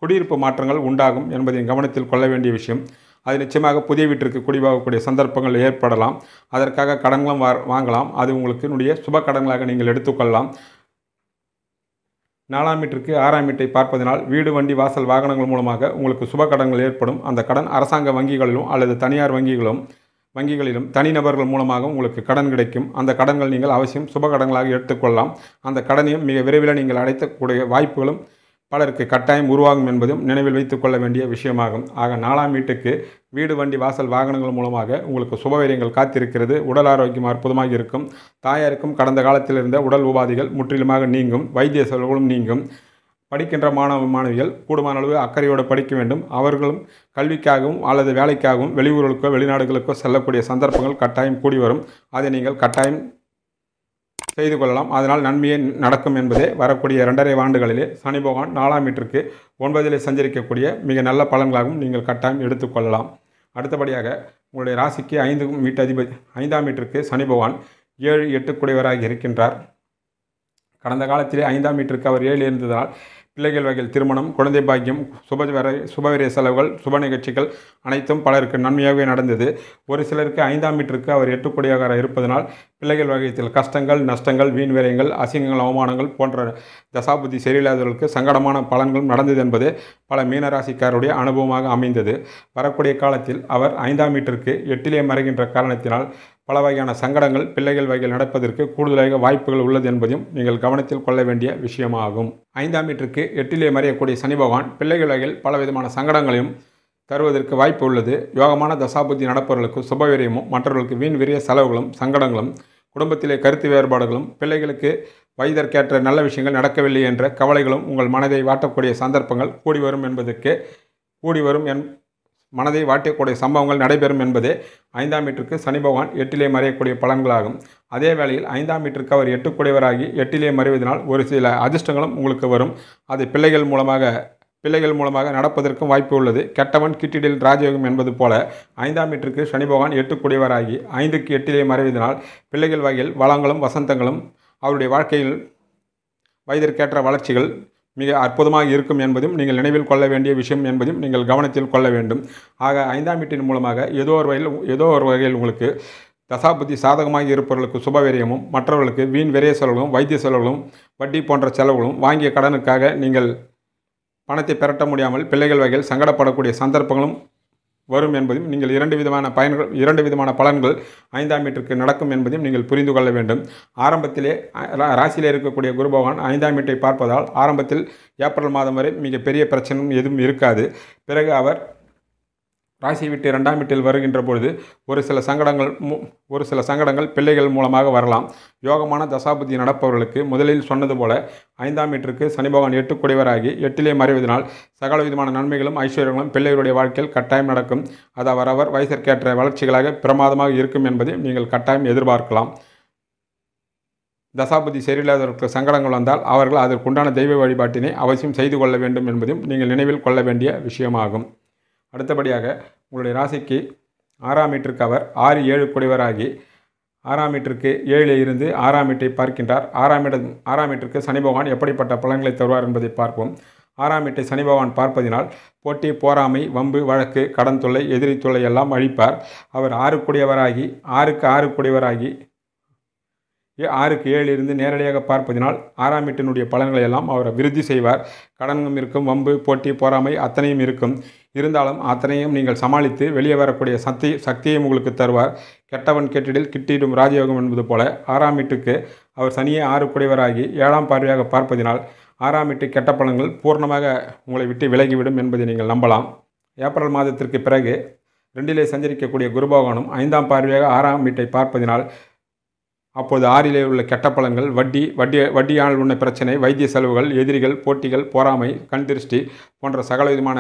Speaker 1: குடியிருப்பு மாற்றங்கள் உண்டாகும் என்பதை கவனத்தில் கொள்ள வேண்டிய விஷயம். அது நிச்சயமாக புதிய வீட்டிற்கு குடிவாகக்கூடிய சந்தர்ப்பங்கள் ஏற்படலாம். அதற்காக கடன்களும் வாங்கலாம். அது உங்களுக்கு சுப கடன்களாக நீங்கள் எடுத்துக்கொள்ளலாம். 4ஆம் வீட்டிற்கு 6ஆம் வீட்டை பார்ப்பதனால் வீடு, வண்டி, வாசல், வாகனங்கள் மூலமாக உங்களுக்கு சுப கடன்கள் ஏற்படும். அந்த கடன் அரசாங்க வங்கிகளிலும் அல்லது தனியார் வங்கிகளிலும் தனிநபர்கள் மூலமாக உங்களுக்கு கடன் கிடைக்கும். அந்த கடன்கள் நீங்கள் அவசியம் சுப கடன்களாக எடுத்துக்கொள்ளலாம். அந்த கடனையும் மிக விரைவில் நீங்கள் அடைக்கக்கூடிய வாய்ப்புகளும் பலருக்கு கட்டாயம் உருவாகும் என்பதும் நினைவில் வைத்துக் கொள்ள வேண்டிய விஷயமாகும். ஆக 4ஆம் வீட்டுக்கு வீடு, வண்டி, வாசல், வாகனங்கள் மூலமாக உங்களுக்கு சுபவீரியங்கள் காத்திருக்கிறது. உடல் ஆரோக்கியம் அற்புதமாக இருக்கும். தாயாருக்கும் கடந்த காலத்தில் இருந்த உடல் உபாதைகள் முற்றிலுமாக நீங்கும். வைத்திய செலவுகளும் நீங்கும். படிக்கின்ற மாணவிகள் கூடுமான அளவு அக்கறையோடு படிக்க வேண்டும். அவர்களும் கல்விக்காகவும் அல்லது வேலைக்காகவும் வெளியூர்களுக்கோ வெளிநாடுகளுக்கோ செல்லக்கூடிய சந்தர்ப்பங்கள் கட்டாயம் கூடி வரும். அதை நீங்கள் கட்டாயம் செய்து கொள்ளலாம். அதனால் நன்மையே நடக்கும் என்பதே வரக்கூடிய 2.5 ஆண்டுகளிலே சனி பகவான் 4ஆம் வீட்டிற்கு 9ல் சஞ்சரிக்கக்கூடிய மிக நல்ல பலன்களாகவும் நீங்கள் கட்டாயம் எடுத்துக்கொள்ளலாம். அடுத்தபடியாக உங்களுடைய ராசிக்கு 5ஆம் வீட்டிற்கு சனி பகவான் 7, 8 குடைவராக இருக்கின்றார். கடந்த காலத்திலே 5ஆம் வீட்டிற்கு அவர் 7 இருந்ததால் பிள்ளைகள் வகையில் திருமணம், குழந்தை பாக்கியம், சுபவிரிய செலவுகள், சுப நிகழ்ச்சிகள் அனைத்தும் பலருக்கு நன்மையாகவே நடந்தது. ஒரு சிலருக்கு 5ஆம் வீட்டிற்கு அவர் 8 குடையாக இருப்பதனால் பிள்ளைகள் வகையத்தில் கஷ்டங்கள், நஷ்டங்கள், வீண் விரயங்கள், அசிங்கங்கள், அவமானங்கள் போன்ற தசாபுத்தி சரியில்லாதவர்களுக்கு சங்கடமான பலன்களும் நடந்தது என்பது பல மீனராசிக்காருடைய அனுபவமாக அமைந்தது. வரக்கூடிய காலத்தில் அவர் 5ஆம் வீட்டிற்கு 8லே மறைகின்ற காரணத்தினால் பல வகையான சங்கடங்கள் பிள்ளைகள் வகையில் நடப்பதற்கு கூடுதலாக வாய்ப்புகள் உள்ளது என்பதையும் நீங்கள் கவனத்தில் கொள்ள வேண்டிய விஷயமாகும். 5ஆம் வீட்டிற்கு 8லே மறையக்கூடிய சனி பகவான் பிள்ளைகள் வகையில் பலவிதமான சங்கடங்களையும் தருவதற்கு வாய்ப்பு உள்ளது. யோகமான தசாபுத்தி நடப்பவர்களுக்கு சுபவிரயமும், மற்றவர்களுக்கு வீண் விரிய செலவுகளும், சங்கடங்களும், குடும்பத்திலே கருத்து வேறுபாடுகளும், பிள்ளைகளுக்கு வயதிற்கேற்ற நல்ல விஷயங்கள் நடக்கவில்லை என்ற கவலைகளும் உங்கள் மனதை வாட்டக்கூடிய சந்தர்ப்பங்கள் கூடி வரும் மனதை வாட்டக்கூடிய சம்பவங்கள் நடைபெறும் என்பதே 5ஆம் வீட்டிற்கு சனி பகவான் 8லே மறையக்கூடிய பலன்களாகும். அதே வேளையில் 5ஆம் வீட்டிற்கு அவர் 8 குடைவராகி 8லே மறைவதனால் ஒரு சில அதிர்ஷ்டங்களும் உங்களுக்கு வரும். அது பிள்ளைகள் மூலமாக நடப்பதற்கும் வாய்ப்பு உள்ளது. கெட்டவன் கிட்டிடில் ராஜயோகம் என்பது போல 5ஆம் வீட்டிற்கு சனி பகவான் 8 குடைவராகி 5க்கு 8லே மறைவதனால் பிள்ளைகள் வகையில் வளங்களும் வசந்தங்களும் அவருடைய வாழ்க்கையில் வயதிற்கேற்ற வளர்ச்சிகள் மிக அற்புதமாக இருக்கும் என்பதும் நீங்கள் நினைவில் கொள்ள வேண்டிய விஷயம் என்பதும் நீங்கள் கவனத்தில் கொள்ள வேண்டும். ஆக 5ஆம் வீட்டின் மூலமாக ஏதோ ஒரு வகையில் உங்களுக்கு தசாபுத்தி சாதகமாக இருப்பவர்களுக்கு சுபவிரயமும், மற்றவர்களுக்கு வீண் விரைய செலவுகளும், வைத்திய செலவுகளும், வட்டி போன்ற செலவுகளும், வாங்கிய கடனுக்காக நீங்கள் பணத்தை பெறட்ட முடியாமல் பிள்ளைகள் வகையில் சங்கடப்படக்கூடிய சந்தர்ப்பங்களும் வரும் என்பதையும் நீங்கள் 2 விதமான பலன்கள் 5ஆம் வீட்டிற்கு நடக்கும் என்பதையும் நீங்கள் புரிந்து கொள்ள வேண்டும். ஆரம்பத்திலே ராசியிலே இருக்கக்கூடிய குரு பகவான் 5ஆம் வீட்டை பார்ப்பதால் ஆரம்பத்தில் ஏப்ரல் மாதம் வரை மிக பெரிய பிரச்சனையும் எதுவும் இருக்காது. பிறகு அவர் ராசியை விட்டு 2ஆம் வீட்டில் வருகின்ற பொழுது ஒரு சில சங்கடங்கள் பிள்ளைகள் மூலமாக வரலாம். யோகமான தசாபுத்தி நடப்பவர்களுக்கு முதலில் சொன்னது போல 5ஆம் வீட்டிற்கு சனி பகவான் 8 குடைவராகி 8லே மறைவதனால் சகல விதமான நன்மைகளும் ஐஸ்வர்யங்களும் பிள்ளைகளுடைய வாழ்க்கையில் கட்டாயம் நடக்கும். அது அவரவர் வயதிற்கேற்ற வளர்ச்சிகளாக பிரமாதமாக இருக்கும் என்பதை நீங்கள் கட்டாயம் எதிர்பார்க்கலாம். தசாபுத்தி சரியில்லாதவர்களுக்கு சங்கடங்கள் வந்தால் அவர்கள் அதற்குண்டான தெய்வ வழிபாட்டினை அவசியம் செய்து கொள்ள வேண்டும் என்பதையும் நீங்கள் நினைவில் கொள்ள வேண்டிய விஷயமாகும். அடுத்தபடியாக உங்களுடைய ராசிக்கு 6ஆம் வீட்டிற்கு அவர் 6, 7 குடைவராகி 6ஆம் வீட்டிற்கு 7லே இருந்து 6ஆம் வீட்டை பார்க்கின்றார். 6ஆம் வீட்டிற்கு சனி பகவான் எப்படிப்பட்ட பலன்களை தருவார் என்பதை பார்ப்போம். 6ஆம் வீட்டை சனி பகவான் பார்ப்பதினால் போட்டி, போராமை, வம்பு, வழக்கு, கடன் தொல்லை, எதிரி தொல்லை எல்லாம் அழிப்பார். அவர் 6 குடைவராகி 6க்கு 7 இருந்து நேரடியாக பார்ப்பதினால் 6ஆம் வீட்டினுடைய பலன்களை எல்லாம் அவர் விருத்தி செய்வார். கடன்களும் இருக்கும், வம்பு, போட்டி, பொறாமை அத்தனையும் இருக்கும். இருந்தாலும் அத்தனையும் நீங்கள் சமாளித்து வெளியே வரக்கூடிய சக்தியையும் உங்களுக்கு தருவார். கெட்டவன் கெட்டிடில் கிட்டிடும் ராஜயோகம் என்பது போல 6ஆம் வீட்டுக்கு அவர் சனியை 6 7ஆம் பார்வையாக பார்ப்பதினால் 6ஆம் வீட்டு கெட்ட பலன்கள் பூர்ணமாக உங்களை விட்டு விலகிவிடும் என்பதை நீங்கள் நம்பலாம். ஏப்ரல் மாதத்திற்கு பிறகு 2லே சஞ்சரிக்கக்கூடிய குரு பகவானும் 5ஆம் பார்வையாக 6ஆம் வீட்டை பார்ப்பதினால் அப்போது 6லே உள்ள கெட்ட பலன்கள் வட்டியால் உள்ள பிரச்சனை, வைத்திய செலவுகள், எதிரிகள், போட்டிகள், பொறாமை, கண் திருஷ்டி போன்ற சகலவிதமான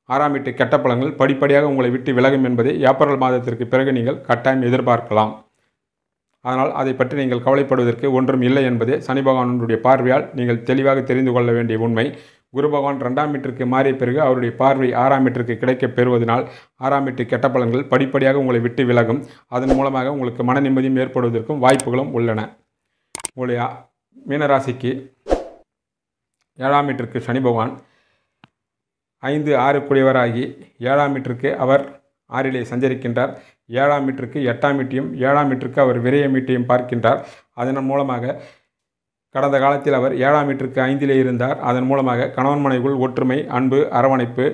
Speaker 1: 6ஆம் வீட்டு கெட்ட பலன்கள் படிப்படியாக உங்களை விட்டு விலகும் என்பதை ஏப்ரல் மாதத்திற்கு பிறகு நீங்கள் கட்டாயம் எதிர்பார்க்கலாம். அதனால் அதை பற்றி நீங்கள் கவலைப்படுவதற்கு ஒன்றும் இல்லை என்பதே சனி பகவானுடைய பார்வையால் நீங்கள் தெளிவாக தெரிந்து கொள்ள வேண்டிய உண்மை. குரு பகவான் 2ஆம் வீட்டிற்கு மாறிய பிறகு அவருடைய பார்வை 6ஆம் வீட்டிற்கு கிடைக்கப் பெறுவதனால் 6ஆம் வீட்டு கெட்ட பலன்கள் படிப்படியாக உங்களை விட்டு விலகும். அதன் மூலமாக உங்களுக்கு மன நிம்மதியும் ஏற்படுவதற்கும் வாய்ப்புகளும் உள்ளன. உங்களுடைய மீனராசிக்கு 7ஆம் வீட்டிற்கு சனி பகவான் 5, 6 கூடியவராகி 7ஆம் வீட்டிற்கு அவர் 6லே சஞ்சரிக்கின்றார். 7ஆம் வீட்டிற்கு 8ஆம் வீட்டையும் 7ஆம் வீட்டிற்கு அவர் விரய வீட்டையும் பார்க்கின்றார். அதன் மூலமாக கடந்த காலத்தில் அவர் 7ஆம் வீட்டிற்கு 5லே இருந்தார். அதன் மூலமாக கணவன் மனைவிக்குள் ஒற்றுமை, அன்பு, அரவணைப்பு,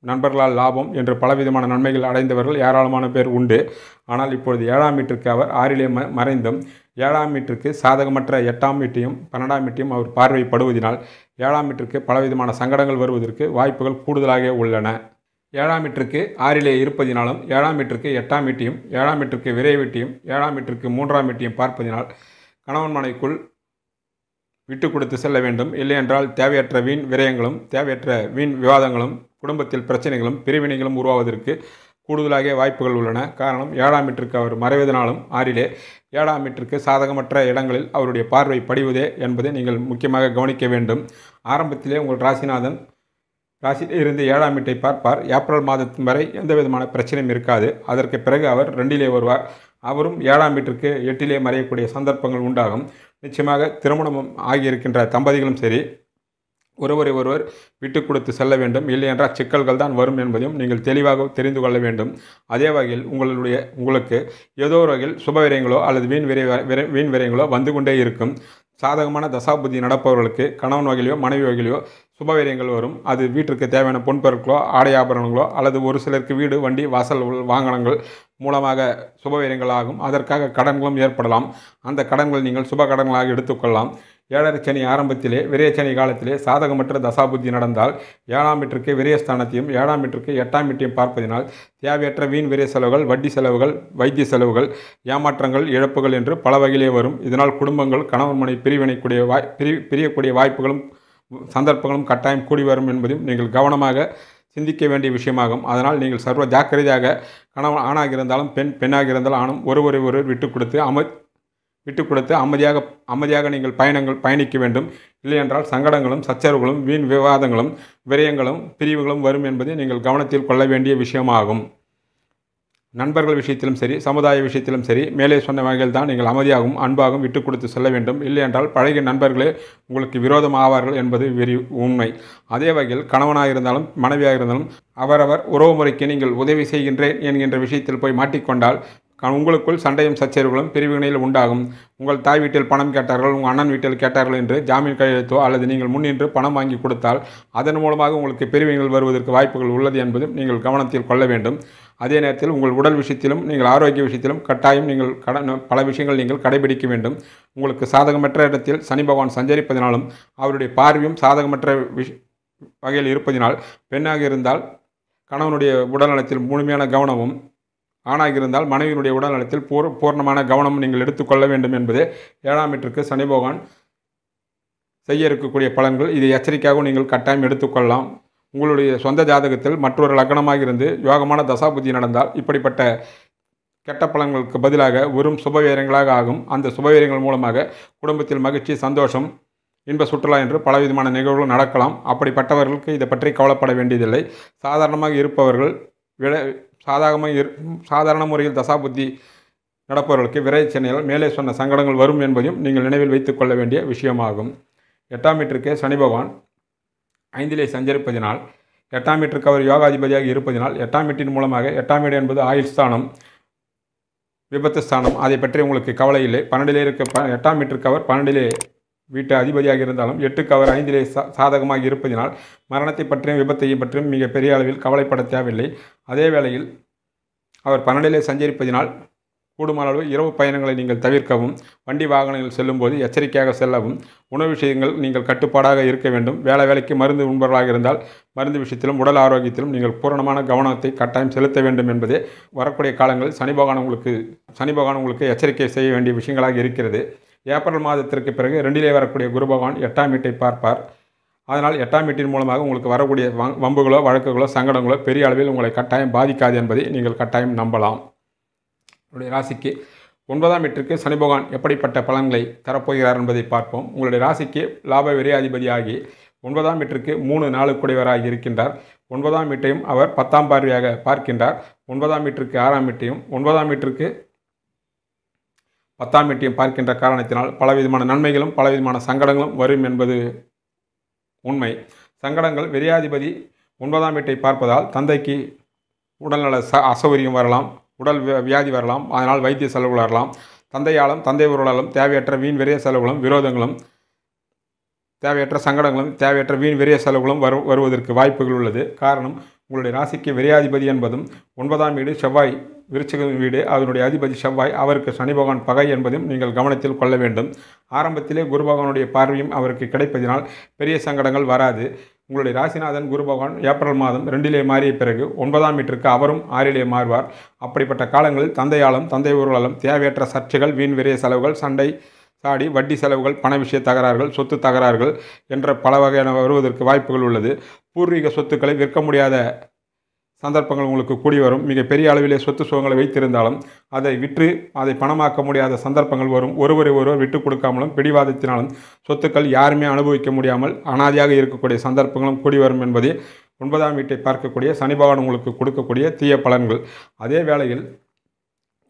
Speaker 1: நண்பர்களால் லாபம் என்று பலவிதமான நன்மைகள் அடைந்தவர்கள் ஏராளமான பேர் உண்டு. ஆனால் இப்பொழுது 7ஆம் வீட்டிற்கு அவர் 6லே மறைந்தும் 7ஆம் வீட்டிற்கு சாதகமற்ற 8ஆம் வீட்டையும் 12ஆம் வீட்டையும் அவர் பார்வைப்படுவதினால் 7ஆம் வீட்டிற்கு பலவிதமான சங்கடங்கள் வருவதற்கு வாய்ப்புகள் கூடுதலாக உள்ளன. 7ஆம் வீட்டிற்கு 6லே இருப்பதினாலும் 7ஆம் வீட்டிற்கு 8ஆம் வீட்டையும் 7ஆம் வீட்டிற்கு விரை வீட்டையும் 7ஆம் வீட்டிற்கு 3ஆம் வீட்டையும் பார்ப்பதினால் கணவன் மனைவிக்குள் விட்டு கொடுத்து செல்ல வேண்டும். இல்லையென்றால் தேவையற்ற வீண் விரயங்களும் தேவையற்ற வீண் விவாதங்களும் குடும்பத்தில் பிரச்சனைகளும் பிரிவினைகளும் உருவாவதற்கு கூடுதலாக வாய்ப்புகள் உள்ளன. காரணம் 7ஆம் வீட்டிற்கு அவர் மறைவதனாலும் 6லே 7ஆம் வீட்டிற்கு சாதகமற்ற இடங்களில் அவருடைய பார்வை படிவதே என்பதை நீங்கள் முக்கியமாக கவனிக்க வேண்டும். ஆரம்பத்திலே உங்கள் ராசிநாதன் ராசியில் இருந்து 7ஆம் வீட்டை பார்ப்பார். ஏப்ரல் மாதத்தின் வரை எந்த விதமான பிரச்சனையும் இருக்காது. அதற்கு பிறகு அவர் 2லே வருவார். அவரும் 7ஆம் வீட்டிற்கு 8லே மறையக்கூடிய சந்தர்ப்பங்கள் உண்டாகும். நிச்சயமாக திருமணம் ஆகியிருக்கின்ற தம்பதிகளும் சரி ஒருவர் விட்டு கொடுத்து செல்ல வேண்டும். இல்லை என்றால் சிக்கல்கள் தான் வரும் என்பதையும் நீங்கள் தெளிவாக தெரிந்து கொள்ள வேண்டும். அதே வகையில் உங்களுக்கு ஏதோ ஒரு வகையில் சுபவிரயங்களோ அல்லது வீண் விரயங்களோ வந்து கொண்டே இருக்கும். சாதகமான தசாபுத்தி நடப்பவர்களுக்கு கணவன் வகையிலையோ மனைவி வகையிலையோ சுபவிரயங்கள் வரும். அது வீட்டிற்கு தேவையான பொன்பொருட்களோ ஆடை ஆபரணங்களோ அல்லது ஒரு சிலருக்கு வீடு, வண்டி, வாசல் வாகனங்கள் மூலமாக சுபவிரயங்கள் ஆகும். அதற்காக கடன்களும் ஏற்படலாம். அந்த கடன்கள் நீங்கள் சுப கடன்களாக எடுத்துக்கொள்ளலாம். 7ரை சனி ஆரம்பத்திலே விரயச்சனி காலத்திலே சாதகமற்ற தசாபுத்தி நடந்தால் 7ஆம் வீட்டிற்கு விரயஸ்தானத்தையும் 7ஆம் வீட்டிற்கு 8ஆம் வீட்டையும் பார்ப்பதினால் தேவையற்ற வீண் விரய செலவுகள், வட்டி செலவுகள், வைத்திய செலவுகள், ஏமாற்றங்கள், இழப்புகள் என்று பல வகையிலே வரும். இதனால் குடும்பங்கள் கணவன் மனைவி பிரியக்கூடிய வாய்ப்புகளும் சந்தர்ப்பங்களும் கட்டாயம் கூடி வரும் என்பதையும் நீங்கள் கவனமாக சிந்திக்க வேண்டிய விஷயமாகும். அதனால் நீங்கள் சர்வ ஜாக்கிரதையாக கணவன் ஆணாக இருந்தாலும் பெண்ணாக இருந்தாலும் ஆணும் ஒருவர் விட்டு கொடுத்து அமைதியாக நீங்கள் பயணிக்க வேண்டும். இல்லையென்றால் சங்கடங்களும் சச்சரவுகளும் வீண் விவாதங்களும் விரயங்களும் பிரிவுகளும் வரும் என்பதை நீங்கள் கவனத்தில் கொள்ள வேண்டிய விஷயமாகும். நண்பர்கள் விஷயத்திலும் சரி சமுதாய விஷயத்திலும் சரி மேலே சொன்ன வகையில் தான் நீங்கள் அமைதியாகவும் அன்பாகவும் விட்டு கொடுத்து செல்ல வேண்டும். இல்லையென்றால் பழகிய நண்பர்களே உங்களுக்கு விரோதம் ஆவார்கள் என்பது உண்மை. அதே வகையில் கணவனாக இருந்தாலும் மனைவியாக இருந்தாலும் அவரவர் உறவு முறைக்கு நீங்கள் உதவி செய்கின்றேன் என்கின்ற விஷயத்தில் போய் மாட்டிக்கொண்டால் உங்களுக்குள் சண்டையும் சச்சரவுகளும் பிரிவினையில் உண்டாகும். உங்கள் தாய் வீட்டில் பணம் கேட்டார்கள், உங்கள் அண்ணன் வீட்டில் கேட்டார்கள் என்று ஜாமீன் கையெழுத்தோ அல்லது நீங்கள் முன்னின்று பணம் வாங்கி கொடுத்தால் அதன் மூலமாக உங்களுக்கு பிரிவினைகள் வருவதற்கு வாய்ப்புகள் உள்ளது என்பதும் நீங்கள் கவனத்தில் கொள்ள வேண்டும். அதே நேரத்தில் உங்கள் உடல் விஷயத்திலும் நீங்கள் ஆரோக்கிய விஷயத்திலும் கட்டாயம் நீங்கள் பல விஷயங்கள் நீங்கள் கடைபிடிக்க வேண்டும். உங்களுக்கு சாதகமற்ற இடத்தில் சனி பகவான் சஞ்சரிப்பதினாலும் அவருடைய பார்வையும் சாதகமற்ற வகையில் இருப்பதினால் பெண்ணாக இருந்தால் கணவனுடைய உடல்நலத்தில் முழுமையான கவனமும், ஆணாக இருந்தால் மனைவியினுடைய உடல்நலத்தில் பூர்ணமான கவனம் நீங்கள் எடுத்துக்கொள்ள வேண்டும் என்பதே 7ஆம் வீட்டிற்கு சனி பகவான் செய்ய இருக்கக்கூடிய பலன்கள். இதை எச்சரிக்கையாகவும் நீங்கள் கட்டாயம் எடுத்துக்கொள்ளலாம். உங்களுடைய சொந்த ஜாதகத்தில் மற்றொரு லக்னமாக இருந்து யோகமான தசாபுத்தி நடந்தால் இப்படிப்பட்ட கெட்ட பலன்களுக்கு பதிலாக வெறும் சுபவீரங்களாக ஆகும். அந்த சுபவீரங்கள் மூலமாக குடும்பத்தில் மகிழ்ச்சி, சந்தோஷம், இன்ப சுற்றுலா என்று பலவிதமான நிகழ்வுகள் நடக்கலாம். அப்படிப்பட்டவர்களுக்கு இதை பற்றி கவலைப்பட வேண்டியதில்லை. சாதாரணமாக இருப்பவர்கள் சாதாரண முறையில் தசாபுத்தி நடப்பவர்களுக்கு விரைச்சனையால் மேலே சொன்ன சங்கடங்கள் வரும் என்பதையும் நீங்கள் நினைவில் வைத்துக் கொள்ள வேண்டிய விஷயமாகும். 8ஆம் வீட்டிற்கு சனி பகவான் 5லே சஞ்சரிப்பதினால் 8ஆம் வீட்டிற்கு அவர் யோகாதிபதியாக இருப்பதினால் 8ஆம் வீட்டின் மூலமாக 8ஆம் வீடு என்பது ஆயுள் ஸ்தானம், விபத்து ஸ்தானம். அதை பற்றி உங்களுக்கு கவலை இல்லை. 12லே இருக்க 8ஆம் வீட்டிற்கு அவர் 12லே வீட்டு அதிபதியாக இருந்தாலும் 8க்கு அவர் 5லே சாதகமாக இருப்பதினால் மரணத்தை பற்றியும் விபத்தையும் பற்றியும் மிக பெரிய அளவில் கவலைப்பட தேவையில்லை. அதே வேளையில் அவர் 12லே சஞ்சரிப்பதினால் கூடுமான அளவு இரவு பயணங்களை நீங்கள் தவிர்க்கவும், வண்டி வாகனங்கள் செல்லும்போது எச்சரிக்கையாக செல்லவும், உணவு விஷயங்கள் நீங்கள் கட்டுப்பாடாக இருக்க வேண்டும். வேலைக்கு மருந்து உண்பவர்களாக இருந்தால் மருந்து விஷயத்திலும் உடல் ஆரோக்கியத்திலும் நீங்கள் பூரணமான கவனத்தை கட்டாயம் செலுத்த வேண்டும் என்பதே வரக்கூடிய காலங்களில் சனி பகவான் உங்களுக்கு எச்சரிக்கை செய்ய வேண்டிய விஷயங்களாக இருக்கிறது. ஏப்ரல் மாதத்திற்கு பிறகு 2லே வரக்கூடிய குரு பகவான் 8ஆம் வீட்டை பார்ப்பார். அதனால் 8ஆம் வீட்டின் மூலமாக உங்களுக்கு வரக்கூடிய வம்புகளோ வழக்குகளோ சங்கடங்களோ பெரிய அளவில் உங்களை கட்டாயம் பாதிக்காது என்பதை நீங்கள் கட்டாயம் நம்பலாம். உங்களுடைய ராசிக்கு 9ஆம் வீட்டிற்கு சனி பகவான் எப்படிப்பட்ட பலன்களை தரப்போகிறார் என்பதை பார்ப்போம். உங்களுடைய ராசிக்கு லாப விரையாதிபதியாகி 9ஆம் வீட்டிற்கு 3 நாளுக்குடையவராக இருக்கின்றார். 9ஆம் வீட்டையும் அவர் 10ஆம் பார்வையாக பார்க்கின்றார். 9ஆம் வீட்டிற்கு 6ஆம் வீட்டையும் 9ஆம் வீட்டிற்கு 10ஆம் வீட்டையும் பார்க்கின்ற காரணத்தினால் பலவிதமான நன்மைகளும் பலவிதமான சங்கடங்களும் வரும் என்பது உண்மை. சங்கடங்கள் விரையாதிபதி 9ஆம் வீட்டை பார்ப்பதால் தந்தைக்கு உடல்நல அசௌகரியம் வரலாம், உடல் வியாதி வரலாம், அதனால் வைத்திய செலவுகள் வரலாம். தந்தையாலும் தந்தை உறவாலும் தேவையற்ற வீண் விரைய செலவுகளும் விரோதங்களும் தேவையற்ற சங்கடங்களும் தேவையற்ற வீண் விரைய செலவுகளும் வருவதற்கு வாய்ப்புகள் உள்ளது. காரணம், உங்களுடைய ராசிக்கு விரையாதிபதி என்பதும் 9ஆம் வீடு செவ்வாய் விருச்சிக வீடு, அதனுடைய அதிபதி செவ்வாய், அவருக்கு சனி பகவான் பகை என்பதும் நீங்கள் கவனத்தில் கொள்ள வேண்டும். ஆரம்பத்திலே குரு பகவானுடைய பார்வையும் அவருக்கு கிடைப்பதினால் பெரிய சங்கடங்கள் வராது. உங்களுடைய ராசிநாதன் குரு பகவான் ஏப்ரல் மாதம் 2லே மாறிய பிறகு 9ஆம் வீட்டிற்கு அவரும் 6லே மாறுவார். அப்படிப்பட்ட காலங்களில் தந்தையாலும் தந்தை உறவாலும் தேவையற்ற சர்ச்சைகள், வீண் விரைய செலவுகள், சண்டை சாடி வட்டி செலவுகள், பண விஷய தகராறுகள், சொத்து தகராறுகள் என்ற பல வகையான வருவதற்கு வாய்ப்புகள் உள்ளது. பூர்வீக சொத்துக்களை விற்க முடியாத சந்தர்ப்பங்கள் உங்களுக்கு கூடி வரும். மிக பெரிய அளவிலே சொத்து சுகங்களை வைத்திருந்தாலும் அதை விற்று அதை பணமாக்க முடியாத சந்தர்ப்பங்கள் வரும். ஒருவரை ஒருவர் விட்டுக் கொடுக்காமலும் பிடிவாதத்தினாலும் சொத்துக்கள் யாருமே அனுபவிக்க முடியாமல் அனாதியாக இருக்கக்கூடிய சந்தர்ப்பங்களும் கூடி வரும் என்பதே 9ஆம் வீட்டை பார்க்கக்கூடிய சனி பகவான் உங்களுக்கு கொடுக்கக்கூடிய தீய பலன்கள். அதே வேளையில்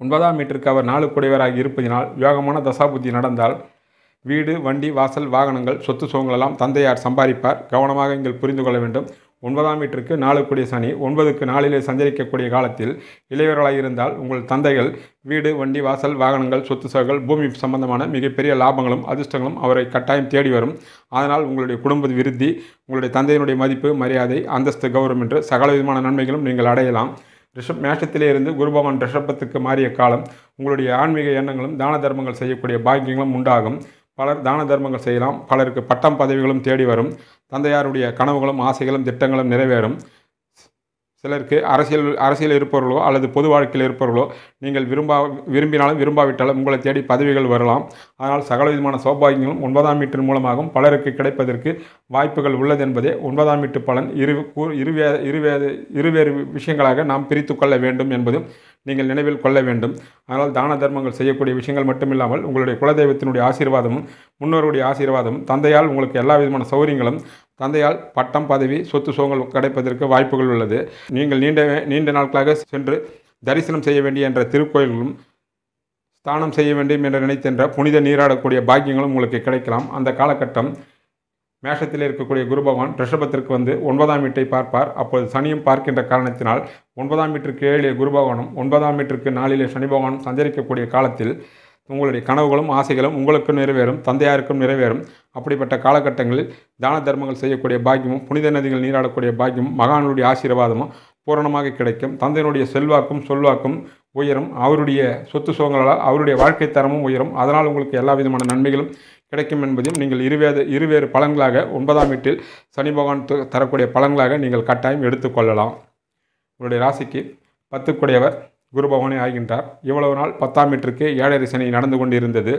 Speaker 1: 9ஆம் வீட்டிற்கு அவர் 4 இருப்பதினால் யோகமான தசாபுத்தி நடந்தால் வீடு, வண்டி, வாசல், வாகனங்கள், சொத்து சுகங்களெல்லாம் தந்தையார் சம்பாதிப்பார். கவனமாக நீங்கள் புரிந்து கொள்ள வேண்டும். 9ஆம் வீட்டிற்கு 4 சனி 9க்கு 4லே சஞ்சரிக்கக்கூடிய காலத்தில் இளையவர்களாக இருந்தால் உங்கள் தந்தைகள் வீடு, வண்டி, வாசல், வாகனங்கள், சொத்து சுகங்கள், பூமி சம்பந்தமான மிகப்பெரிய லாபங்களும் அதிர்ஷ்டங்களும் அவரை கட்டாயம் தேடி வரும். அதனால் உங்களுடைய குடும்ப விருத்தி, உங்களுடைய தந்தையினுடைய மதிப்பு, மரியாதை, அந்தஸ்து, கௌரவம் என்று சகல விதமான நன்மைகளும் நீங்கள் அடையலாம். மேஷத்திலே இருந்து குரு பகவான் ரிஷபத்துக்கு மாறிய காலம் உங்களுடைய ஆன்மீக எண்ணங்களும் தான தர்மங்கள் செய்யக்கூடிய பாக்கியங்களும் உண்டாகும். பலர் தான தர்மங்கள் செய்யலாம். பலருக்கு பட்டம் பதவிகளும் தேடி வரும். தந்தையாருடைய கனவுகளும் ஆசைகளும் திட்டங்களும் நிறைவேறும். சிலருக்கு அரசியல் இருப்பவர்களோ அல்லது பொது வாழ்க்கையில் இருப்பவர்களோ நீங்கள் விரும்பினாலும் விரும்பாவிட்டாலும் உங்களை தேடி பதவிகள் வரலாம். அதனால் சகல விதமான சௌபாகியங்களும் 9ஆம் வீட்டின் மூலமாகவும் பலருக்கு கிடைப்பதற்கு வாய்ப்புகள் உள்ளது என்பதே 9ஆம் வீட்டு பலன். இருவேறு விஷயங்களாக நாம் பிரித்து கொள்ள வேண்டும் என்பதும் நீங்கள் நினைவில் கொள்ள வேண்டும். அதனால் தான தர்மங்கள் செய்யக்கூடிய விஷயங்கள் மட்டுமில்லாமல் உங்களுடைய குலதெய்வத்தினுடைய ஆசீர்வாதமும் முன்னோருடைய ஆசீர்வாதமும் தந்தையால் உங்களுக்கு எல்லா விதமான சௌகரியங்களும் தந்தையால் பட்டம், பதவி, சொத்து சுகங்கள் கிடைப்பதற்கு வாய்ப்புகள் உள்ளது. நீங்கள் நீண்ட நாட்களாக சென்று தரிசனம் செய்ய வேண்டிய என்ற திருக்கோயில்களும் ஸ்தானம் செய்ய வேண்டும் என்று நினைத்தென்ற புனித நீராடக்கூடிய பாக்கியங்களும் உங்களுக்கு கிடைக்கலாம். அந்த காலகட்டம் மேஷத்தில் இருக்கக்கூடிய குரு பகவான் ரிஷபத்திற்கு வந்து 9ஆம் வீட்டை பார்ப்பார். அப்போது சனியும் பார்க்கின்ற காரணத்தினால் 9ஆம் வீட்டிற்கு 7லே குரு பகவானும் 9ஆம் வீட்டிற்கு 4லே சனி பகவானும் சஞ்சரிக்கக்கூடிய காலத்தில் உங்களுடைய கனவுகளும் ஆசைகளும் உங்களுக்கும் நிறைவேறும், தந்தையாருக்கும் நிறைவேறும். அப்படிப்பட்ட காலகட்டங்களில் தான தர்மங்கள் செய்யக்கூடிய பாக்கியமும் புனித நதிகள் நீராடக்கூடிய பாக்கியமும் மகானுடைய ஆசீர்வாதமும் பூரணமாக கிடைக்கும். தந்தையினுடைய செல்வாக்கும் சொல்வாக்கும் உயரும். அவருடைய சொத்து சுகங்களால் அவருடைய வாழ்க்கை தரமும் உயரும். அதனால் உங்களுக்கு எல்லா விதமான நன்மைகளும் கிடைக்கும் என்பதையும் நீங்கள் இருவேறு பலன்களாக 9ஆம் வீட்டில் சனி பகவான் தரக்கூடிய பலன்களாக நீங்கள் கட்டாயம் எடுத்துக்கொள்ளலாம். உங்களுடைய ராசிக்கு 10 குரு பகவானே ஆகின்றார். இவ்வளவு நாள் 10ஆம் வீட்டிற்கு 7.5 சனி நடந்து கொண்டிருந்தது.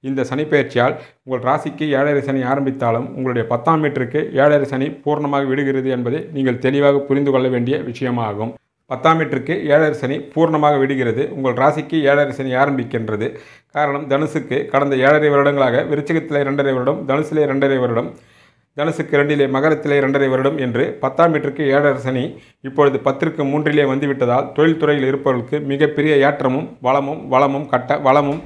Speaker 1: இந்த சனிப்பெயர்ச்சியால் உங்கள் ராசிக்கு 7.5 சனி ஆரம்பித்தாலும் உங்களுடைய 10ஆம் வீட்டிற்கு 7.5 சனி பூர்ணமாக விடுகிறது என்பதை நீங்கள் தெளிவாக புரிந்து கொள்ள வேண்டிய விஷயமாகும். 10ஆம் வீட்டிற்கு 7.5 சனி பூர்ணமாக விடுகிறது. உங்கள் ராசிக்கு 7.5 சனி ஆரம்பிக்கின்றது. காரணம், தனுசுக்கு கடந்த 7.5 வருடங்களாக விருச்சிகத்திலே 2.5 வருடம், தனுசிலே 2.5 வருடம், தனுசுக்கு 2லே, மகரத்திலே 2.5 வருடம் என்று 10ஆம் வீட்டிற்கு 7.5 சனி இப்பொழுது 10ற்கு 3லே வந்துவிட்டதால் தொழில்துறையில் இருப்பவர்களுக்கு மிகப்பெரிய ஏற்றமும் வளமும்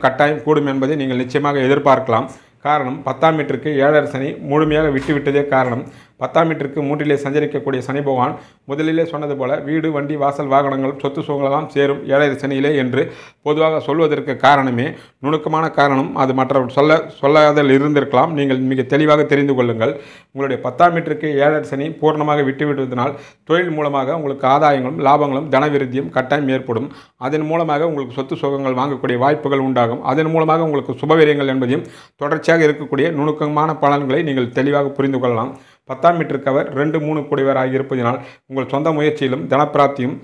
Speaker 1: கட்டாயம் கூடும் என்பதை நீங்கள் நிச்சயமாக எதிர்பார்க்கலாம். காரணம், 10ஆம் வீட்டிற்கு 7.5 சனி முழுமையாக விட்டுவிட்டதே காரணம். 10ஆம் வீட்டிற்கு 3லே சஞ்சரிக்கக்கூடிய சனி பகவான் முதலிலே சொன்னது போல வீடு, வண்டி, வாசல், வாகனங்கள், சொத்து சுகங்களெல்லாம் சேரும் 7வது சனியிலே என்று பொதுவாக சொல்வதற்கு காரணமே நுணுக்கமான காரணம். அது மற்றவர் சொல்லாதல் இருந்திருக்கலாம். நீங்கள் மிக தெளிவாக தெரிந்து கொள்ளுங்கள். உங்களுடைய 10ஆம் வீட்டிற்கு 7வது சனி பூர்ணமாக விட்டுவிடுவதனால் தொழில் மூலமாக உங்களுக்கு ஆதாயங்களும் லாபங்களும் தனவிருத்தியும் கட்டாயம் ஏற்படும். அதன் மூலமாக உங்களுக்கு சொத்து சுகங்கள் வாங்கக்கூடிய வாய்ப்புகள் உண்டாகும். அதன் மூலமாக உங்களுக்கு சுபவிரயங்கள் என்பதையும் தொடர்ச்சியாக இருக்கக்கூடிய நுணுக்கமான பலன்களை நீங்கள் தெளிவாக புரிந்து கொள்ளலாம். 10ஆம் வீட்டிற்கு அவர் 2, 3 கூடியவராக இருப்பதினால் உங்கள் சொந்த முயற்சியிலும் தனப்பிராப்தியும்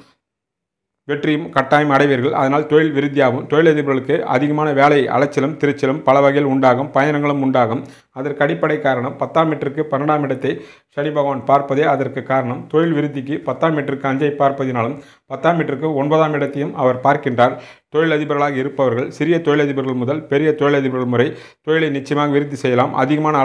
Speaker 1: வெற்றியும் கட்டாயம் அடைவீர்கள். அதனால் தொழில் விருத்தியாகும். தொழிலதிபர்களுக்கு அதிகமான வேலை அலைச்சலும் திருச்சலும் பல வகையில் உண்டாகும். பயணங்களும் உண்டாகும். அதற்கு அடிப்படை காரணம் 10ஆம் வீட்டிற்கு 12ஆம் இடத்தை சனி பகவான் பார்ப்பதே அதற்கு காரணம். தொழில் விருத்திக்கு 10ஆம் வீட்டிற்கு 5ஐ பார்ப்பதினாலும் 10ஆம் வீட்டிற்கு 9ஆம் இடத்தையும் அவர் பார்க்கின்றார். தொழிலதிபர்களாக இருப்பவர்கள் சிறிய தொழிலதிபர்கள் முதல் பெரிய தொழிலதிபர்கள் முறை தொழிலை நிச்சயமாக விருத்தி செய்யலாம். அதிகமான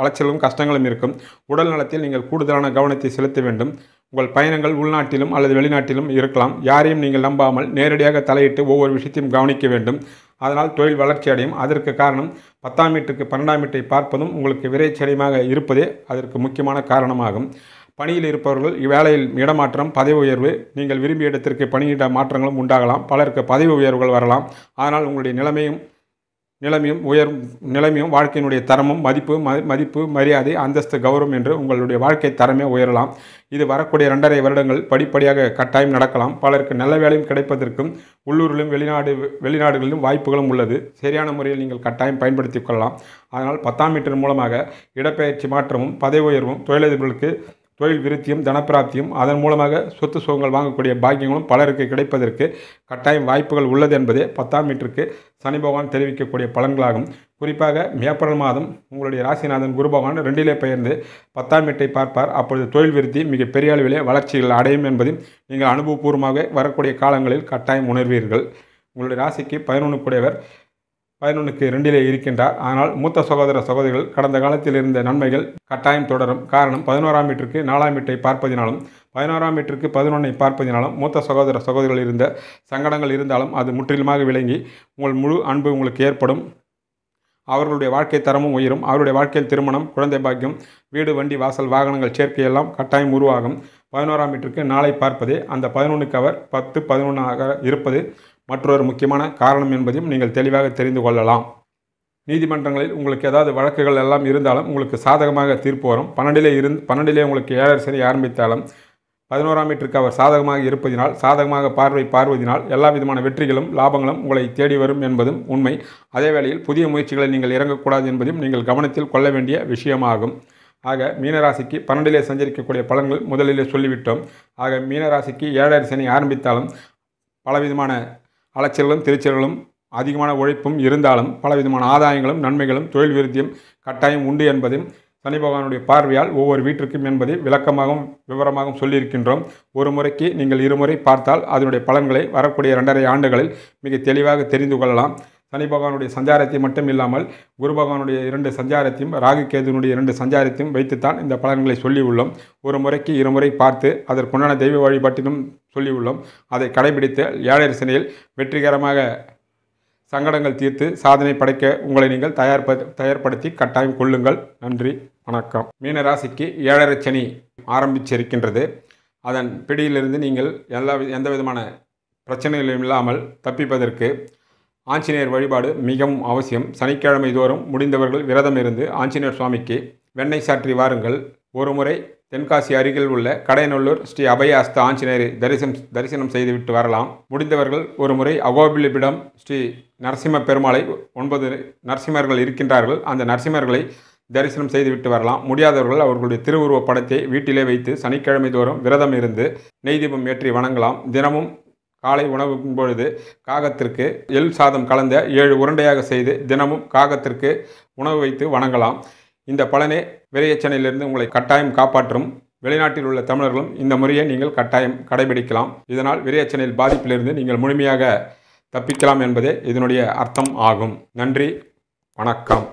Speaker 1: அலைச்சலும் கஷ்டங்களும் இருக்கும். உடல் நலத்தில் நீங்கள் கூடுதலான கவனத்தை செலுத்த வேண்டும். உங்கள் பயணங்கள் உள்நாட்டிலும் அல்லது வெளிநாட்டிலும் இருக்கலாம். யாரையும் நீங்கள் நம்பாமல் நேரடியாக தலையிட்டு ஒவ்வொரு விஷயத்தையும் கவனிக்க வேண்டும். அதனால் தொழில் வளர்ச்சி அடையும். அதற்கு காரணம் 10ஆம் வீட்டுக்கு 12ஆம் வீட்டை பார்ப்பதும் உங்களுக்கு விரைச்சரியமாக இருப்பதே அதற்கு முக்கியமான காரணமாகும். பணியில் இருப்பவர்கள் வேலையில் இடமாற்றம், பதவி உயர்வு, நீங்கள் விரும்பிய இடத்திற்கு பணியிட மாற்றங்களும் உண்டாகலாம். பலருக்கு பதவி உயர்வுகள் வரலாம். ஆனால் உங்களுடைய நிலைமையும் வாழ்க்கையினுடைய தரமும் மதிப்பு மரியாதை அந்தஸ்து கௌரவம் என்று உங்களுடைய வாழ்க்கை தரமே உயரலாம். இது வரக்கூடிய 2.5 வருடங்கள் படிப்படியாக கட்டாயம் நடக்கலாம். பலருக்கு நல்ல வேலையும் கிடைப்பதற்கும் உள்ளூரிலும் வெளிநாடுகளிலும் வாய்ப்புகளும் உள்ளது. சரியான முறையில் நீங்கள் கட்டாயம் பயன்படுத்திக் கொள்ளலாம். அதனால் 10ஆம் வீட்டின் மூலமாக இடப்பெயர்ச்சி மாற்றமும் பதவி உயர்வும் தொழிலதிபர்களுக்கு தொழில் விருத்தியும் தனப்பிராப்தியும் அதன் மூலமாக சொத்து சுகங்கள் வாங்கக்கூடிய பாக்கியங்களும் பலருக்கு கிடைப்பதற்கு கட்டாயம் வாய்ப்புகள் உள்ளது என்பதே 10ஆம் வீட்டிற்கு சனி பகவான் தெரிவிக்கக்கூடிய பலன்களாகும். குறிப்பாக ஏப்ரல் மாதம் உங்களுடைய ராசிநாதன் குரு பகவான் 2லே பெயர்ந்து 10ஆம் வீட்டை பார்ப்பார். அப்பொழுது தொழில் விருத்தி மிக பெரிய அளவிலே வளர்ச்சிகள் அடையும் என்பதையும் நீங்கள் அனுபவபூர்வமாக வரக்கூடிய காலங்களில் கட்டாயம் உணர்வீர்கள். உங்களுடைய ராசிக்கு 11 கூடியவர் 11க்கு 2லே இருக்கின்றார். ஆனால் மூத்த சகோதரிகள் கடந்த காலத்தில் இருந்த நன்மைகள் கட்டாயம் தொடரும். காரணம் 11ஆம் வீட்டிற்கு 4ஆம் வீட்டை பார்ப்பதினாலும் 11ஆம் வீட்டிற்கு 11ஐ பார்ப்பதினாலும் மூத்த சகோதரிகள் இருந்த சங்கடங்கள் இருந்தாலும் அது முற்றிலுமாக விளங்கி உங்கள் முழு அன்பு உங்களுக்கு ஏற்படும். அவர்களுடைய வாழ்க்கை தரமும் உயரும். அவருடைய வாழ்க்கையில் திருமணம், குழந்தை பாக்கியம், வீடு, வண்டி, வாசல், வாகனங்கள் சேர்க்கையெல்லாம் கட்டாயம் உருவாகும். 11ஆம் வீட்டிற்கு 4ஐ பார்ப்பதே அந்த 11க்கு அவர் 10, 11ஆக இருப்பது மற்றொரு முக்கியமான காரணம் என்பதையும் நீங்கள் தெளிவாக தெரிந்து கொள்ளலாம். நீதிமன்றங்களில் உங்களுக்கு ஏதாவது வழக்குகள் எல்லாம் இருந்தாலும் உங்களுக்கு சாதகமாக தீர்ப்பு வரும். 12லே உங்களுக்கு 7வது சனி ஆரம்பித்தாலும் 11ஆம் வீட்டிற்கு அவர் சாதகமாக இருப்பதினால் சாதகமாக பார்வதினால் எல்லா விதமான வெற்றிகளும் லாபங்களும் உங்களை தேடி வரும் என்பதும் உண்மை. அதே வேளையில் புதிய முயற்சிகளை நீங்கள் இறங்கக்கூடாது என்பதையும் நீங்கள் கவனத்தில் கொள்ள வேண்டிய விஷயமாகும். ஆக மீனராசிக்கு 12லே சஞ்சரிக்கக்கூடிய பலன்கள் முதலிலே சொல்லிவிட்டோம். ஆக மீனராசிக்கு 7வது சனி ஆரம்பித்தாலும் பலவிதமான அலைச்சல்களும் திருச்சல்களும் அதிகமான உழைப்பும் இருந்தாலும் பலவிதமான ஆதாயங்களும் நன்மைகளும் தொழில் விருத்தியும் கட்டாயம் உண்டு என்பதையும் சனி பகவானுடைய பார்வையால் ஒவ்வொரு வீட்டிற்கும் என்பதை விளக்கமாகவும் விவரமாகவும் சொல்லியிருக்கின்றோம். ஒரு முறைக்கு நீங்கள் 2 முறை பார்த்தால் அதனுடைய பலன்களை வரக்கூடிய 2.5 ஆண்டுகளில் மிக தெளிவாக தெரிந்து கொள்ளலாம். சனி பகவானுடைய சஞ்சாரத்தை மட்டும் இல்லாமல் குரு பகவானுடைய 2 சஞ்சாரத்தையும் ராகு கேதுனுடைய 2 சஞ்சாரத்தையும் வைத்துத்தான் இந்த பலன்களை சொல்லியுள்ளோம். ஒரு முறைக்கு 2 முறை பார்த்து அதற்குண்டான தெய்வ வழிபாட்டிலும் சொல்லியுள்ளோம். அதை கடைபிடித்து 7வது சனியில் வெற்றிகரமாக சங்கடங்கள் தீர்த்து சாதனை படைக்க உங்களை நீங்கள் தயார்படுத்தி கட்டாயம் கொள்ளுங்கள். நன்றி, வணக்கம். மீன ராசிக்கு 7வது சனி ஆரம்பிச்சிருக்கின்றது. அதன் பிடியிலிருந்து நீங்கள் எந்த விதமான பிரச்சனைகளும் இல்லாமல் தப்பிப்பதற்கு ஆஞ்சநேயர் வழிபாடு மிகவும் அவசியம். சனிக்கிழமை தோறும் முடிந்தவர்கள் விரதம் இருந்து ஆஞ்சநேயர் சுவாமிக்கு வெண்ணெய் சாற்றி வாருங்கள். ஒரு முறை தென்காசி அருகில் உள்ள கடையநல்லூர் ஸ்ரீ அபய அஸ்த ஆஞ்சநேயரை தரிசனம் செய்துவிட்டு வரலாம். முடிந்தவர்கள் ஒரு முறை அகோபிலிபிடம் ஸ்ரீ நரசிம்ம பெருமாளை 9 நரசிம்மர்கள் இருக்கின்றார்கள். அந்த நரசிம்மர்களை தரிசனம் செய்துவிட்டு வரலாம். முடியாதவர்கள் அவர்களுடைய திருவுருவ படத்தை வீட்டிலே வைத்து சனிக்கிழமை தோறும் விரதம் இருந்து நெய் தீபம் ஏற்றி வணங்கலாம். தினமும் காலை உணவும் பொழுது காகத்திற்கு எள் சாதம் கலந்த 7 உருண்டையாக செய்து தினமும் காகத்திற்கு உணவு வைத்து வணங்கலாம். இந்த பலனே விரையச்சனையிலிருந்து உங்களை கட்டாயம் காப்பாற்றும். வெளிநாட்டில் உள்ள தமிழர்களும் இந்த முறையை நீங்கள் கட்டாயம் கடைபிடிக்கலாம். இதனால் விரையச்சனையில் பாதிப்பிலிருந்து நீங்கள் முழுமையாக தப்பிக்கலாம் என்பதே இதனுடைய அர்த்தம் ஆகும். நன்றி, வணக்கம்.